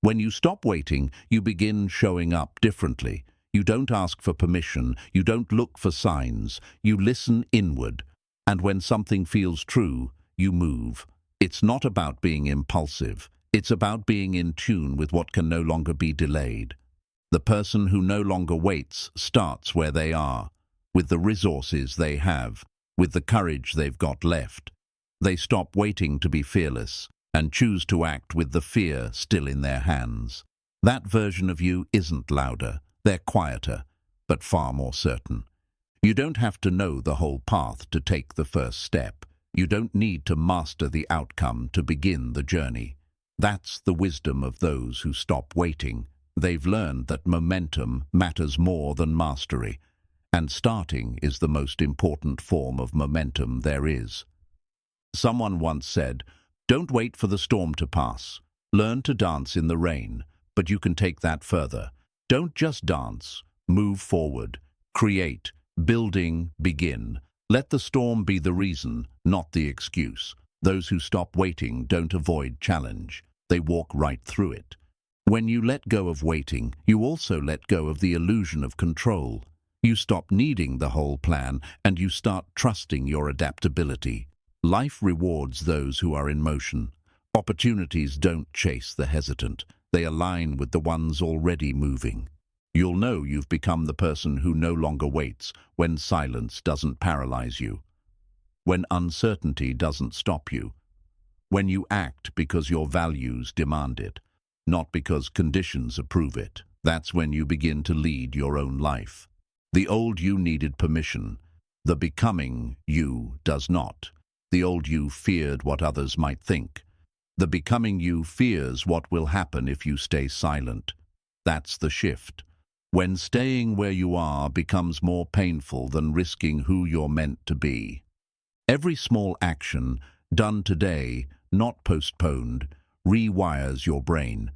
When you stop waiting, you begin showing up differently. You don't ask for permission. You don't look for signs. You listen inward. And when something feels true, you move. It's not about being impulsive. It's about being in tune with what can no longer be delayed. The person who no longer waits starts where they are, with the resources they have, with the courage they've got left. They stop waiting to be fearless and choose to act with the fear still in their hands. That version of you isn't louder. They're quieter, but far more certain. You don't have to know the whole path to take the first step. You don't need to master the outcome to begin the journey. That's the wisdom of those who stop waiting. They've learned that momentum matters more than mastery, and starting is the most important form of momentum there is. Someone once said, "Don't wait for the storm to pass. Learn to dance in the rain." but you can take that further. Don't just dance. Move forward. Create. Building. Begin. Let the storm be the reason, not the excuse. Those who stop waiting don't avoid challenge. They walk right through it. When you let go of waiting, you also let go of the illusion of control. You stop needing the whole plan and you start trusting your adaptability. Life rewards those who are in motion. Opportunities don't chase the hesitant. They align with the ones already moving. You'll know you've become the person who no longer waits when silence doesn't paralyze you, when uncertainty doesn't stop you, when you act because your values demand it, not because conditions approve it. That's when you begin to lead your own life. The old you needed permission. The becoming you does not. The old you feared what others might think. The becoming you fears what will happen if you stay silent. That's the shift. When staying where you are becomes more painful than risking who you're meant to be. Every small action, done today, not postponed, rewires your brain.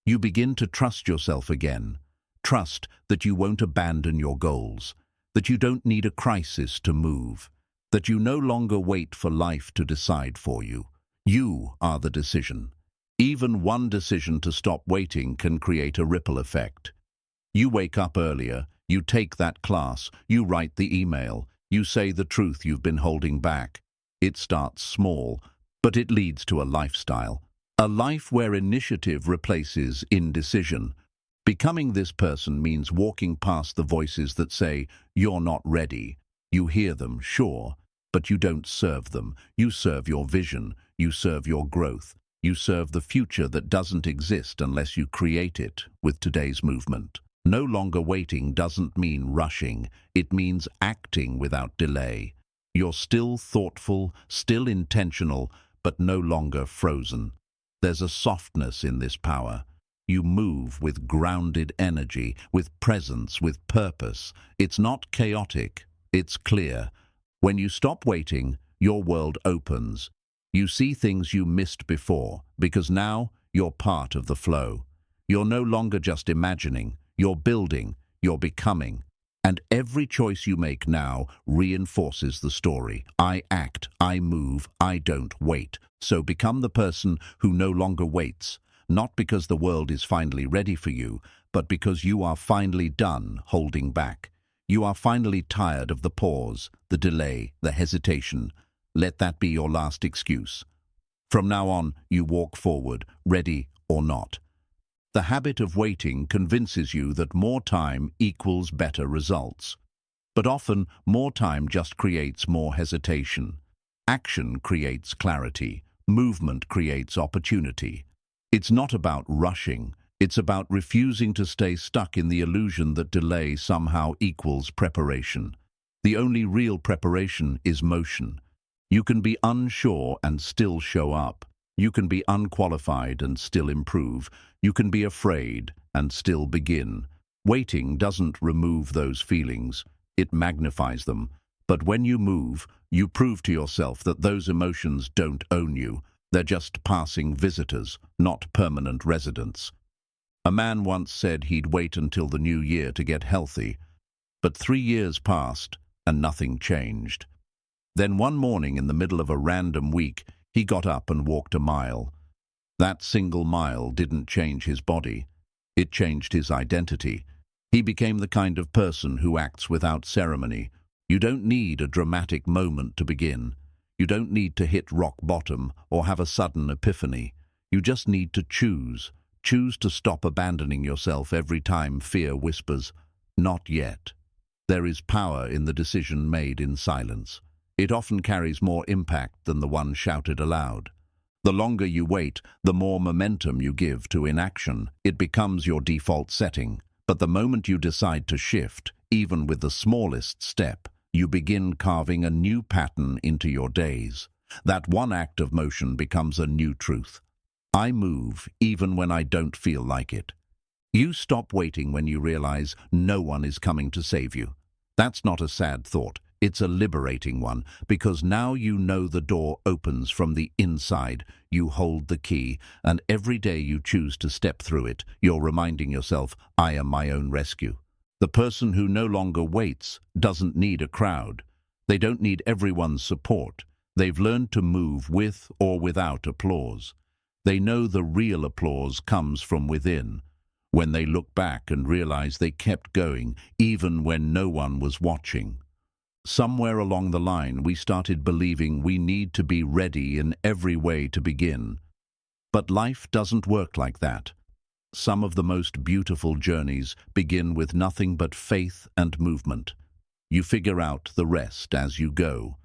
You begin to trust yourself again. Trust that you won't abandon your goals, that you don't need a crisis to move, that you no longer wait for life to decide for you. You are the decision. Even one decision to stop waiting can create a ripple effect. You wake up earlier, you take that class, you write the email, you say the truth you've been holding back. It starts small, but it leads to a lifestyle. A life where initiative replaces indecision. Becoming this person means walking past the voices that say, "You're not ready." You hear them, sure, but you don't serve them. You serve your vision. You serve your growth. You serve the future that doesn't exist unless you create it with today's movement. No longer waiting doesn't mean rushing. It means acting without delay. You're still thoughtful, still intentional, but no longer frozen. There's a softness in this power. You move with grounded energy, with presence, with purpose. It's not chaotic, it's clear. When you stop waiting, your world opens. You see things you missed before, because now you're part of the flow. You're no longer just imagining, you're building, you're becoming. And every choice you make now reinforces the story. I act, I move, I don't wait. So become the person who no longer waits, not because the world is finally ready for you, but because you are finally done holding back. You are finally tired of the pause, the delay, the hesitation. Let that be your last excuse. From now on, you walk forward, ready or not. The habit of waiting convinces you that more time equals better results. But often, more time just creates more hesitation. Action creates clarity. Movement creates opportunity. It's not about rushing. It's about refusing to stay stuck in the illusion that delay somehow equals preparation. The only real preparation is motion. You can be unsure and still show up. You can be unqualified and still improve. You can be afraid and still begin. Waiting doesn't remove those feelings. It magnifies them. But when you move, you prove to yourself that those emotions don't own you. They're just passing visitors, not permanent residents. A man once said he'd wait until the new year to get healthy. But 3 years passed and nothing changed. Then one morning in the middle of a random week, he got up and walked a mile. That single mile didn't change his body. It changed his identity. He became the kind of person who acts without ceremony. You don't need a dramatic moment to begin. You don't need to hit rock bottom or have a sudden epiphany. You just need to choose. Choose to stop abandoning yourself every time fear whispers, "Not yet." There is power in the decision made in silence. It often carries more impact than the one shouted aloud. The longer you wait, the more momentum you give to inaction. It becomes your default setting. But the moment you decide to shift, even with the smallest step, you begin carving a new pattern into your days. That one act of motion becomes a new truth. I move even when I don't feel like it. You stop waiting when you realize no one is coming to save you. That's not a sad thought. It's a liberating one, because now you know the door opens from the inside, you hold the key, and every day you choose to step through it, you're reminding yourself, I am my own rescue. The person who no longer waits doesn't need a crowd. They don't need everyone's support. They've learned to move with or without applause. They know the real applause comes from within, when they look back and realize they kept going, even when no one was watching. Somewhere along the line, we started believing we need to be ready in every way to begin. But life doesn't work like that. Some of the most beautiful journeys begin with nothing but faith and movement. You figure out the rest as you go.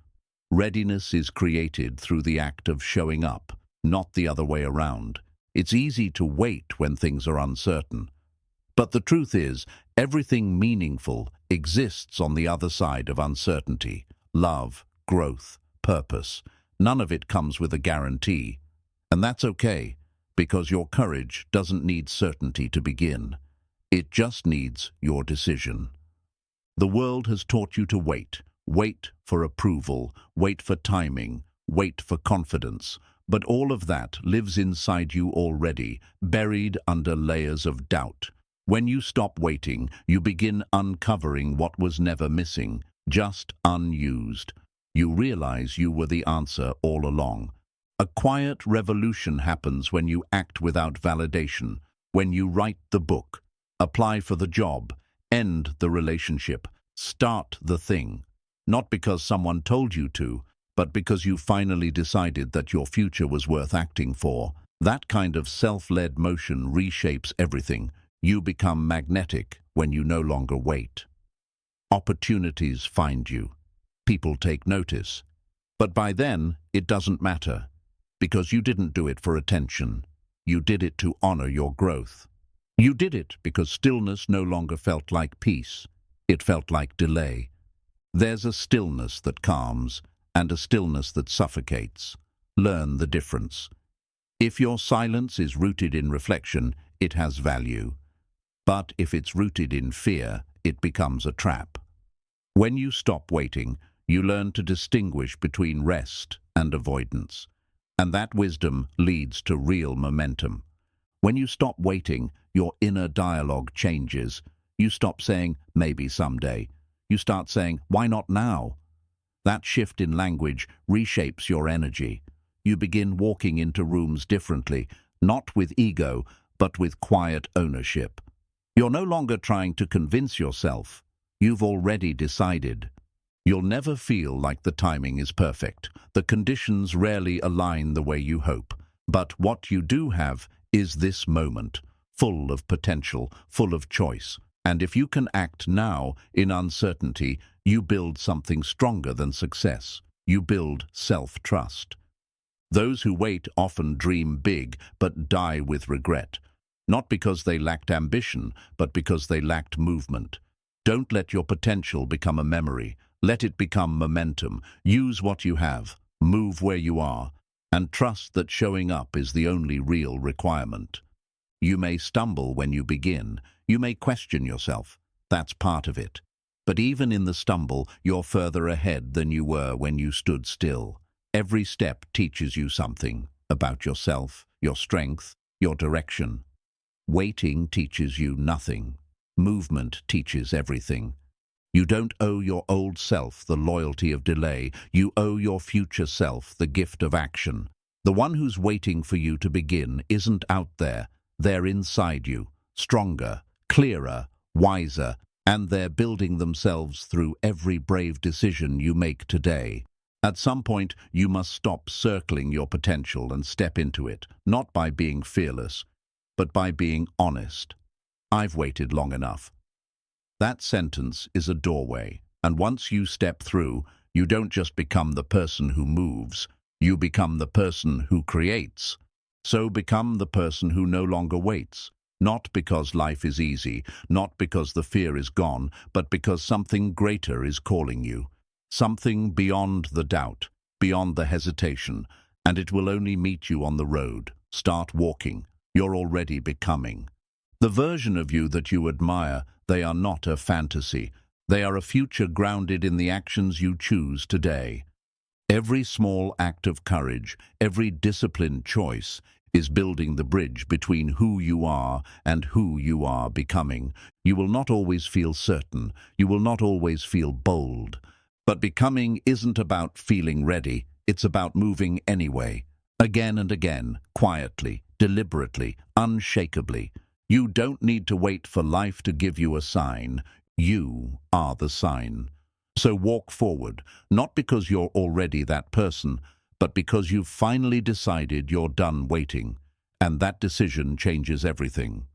Readiness is created through the act of showing up, not the other way around. It's easy to wait when things are uncertain. But the truth is, everything meaningful exists on the other side of uncertainty. Love, growth, purpose. None of it comes with a guarantee. And that's okay, because your courage doesn't need certainty to begin. It just needs your decision. The world has taught you to wait. Wait for approval, wait for timing, wait for confidence. But all of that lives inside you already, buried under layers of doubt. When you stop waiting, you begin uncovering what was never missing, just unused. You realize you were the answer all along. A quiet revolution happens when you act without validation, when you write the book, apply for the job, end the relationship, start the thing. Not because someone told you to, but because you finally decided that your future was worth acting for. That kind of self-led motion reshapes everything. You become magnetic when you no longer wait. Opportunities find you. People take notice. But by then, it doesn't matter, because you didn't do it for attention. You did it to honor your growth. You did it because stillness no longer felt like peace. It felt like delay. There's a stillness that calms and a stillness that suffocates. Learn the difference. If your silence is rooted in reflection, it has value. But if it's rooted in fear, it becomes a trap. When you stop waiting, you learn to distinguish between rest and avoidance. And that wisdom leads to real momentum. When you stop waiting, your inner dialogue changes. You stop saying, maybe someday. You start saying, why not now? That shift in language reshapes your energy. You begin walking into rooms differently, not with ego, but with quiet ownership. You're no longer trying to convince yourself. You've already decided. You'll never feel like the timing is perfect. The conditions rarely align the way you hope. But what you do have is this moment, full of potential, full of choice. And if you can act now in uncertainty, you build something stronger than success. You build self-trust. Those who wait often dream big, but die with regret. Not because they lacked ambition, but because they lacked movement. Don't let your potential become a memory. Let it become momentum. Use what you have, move where you are, and trust that showing up is the only real requirement. You may stumble when you begin. You may question yourself. That's part of it. But even in the stumble, you're further ahead than you were when you stood still. Every step teaches you something about yourself, your strength, your direction. Waiting teaches you nothing. Movement teaches everything. You don't owe your old self the loyalty of delay. You owe your future self the gift of action. The one who's waiting for you to begin isn't out there. They're inside you, stronger, clearer, wiser, and they're building themselves through every brave decision you make today. At some point, you must stop circling your potential and step into it, not by being fearless, but by being honest. I've waited long enough. That sentence is a doorway, and once you step through, you don't just become the person who moves, you become the person who creates. So become the person who no longer waits, not because life is easy, not because the fear is gone, but because something greater is calling you. Something beyond the doubt, beyond the hesitation, and it will only meet you on the road. Start walking. You're already becoming. The version of you that you admire, they are not a fantasy. They are a future grounded in the actions you choose today. Every small act of courage, every disciplined choice, is building the bridge between who you are and who you are becoming. You will not always feel certain. You will not always feel bold. But becoming isn't about feeling ready. It's about moving anyway. Again and again, quietly, deliberately, unshakably. You don't need to wait for life to give you a sign. You are the sign. So walk forward, not because you're already that person, but because you've finally decided you're done waiting. And that decision changes everything.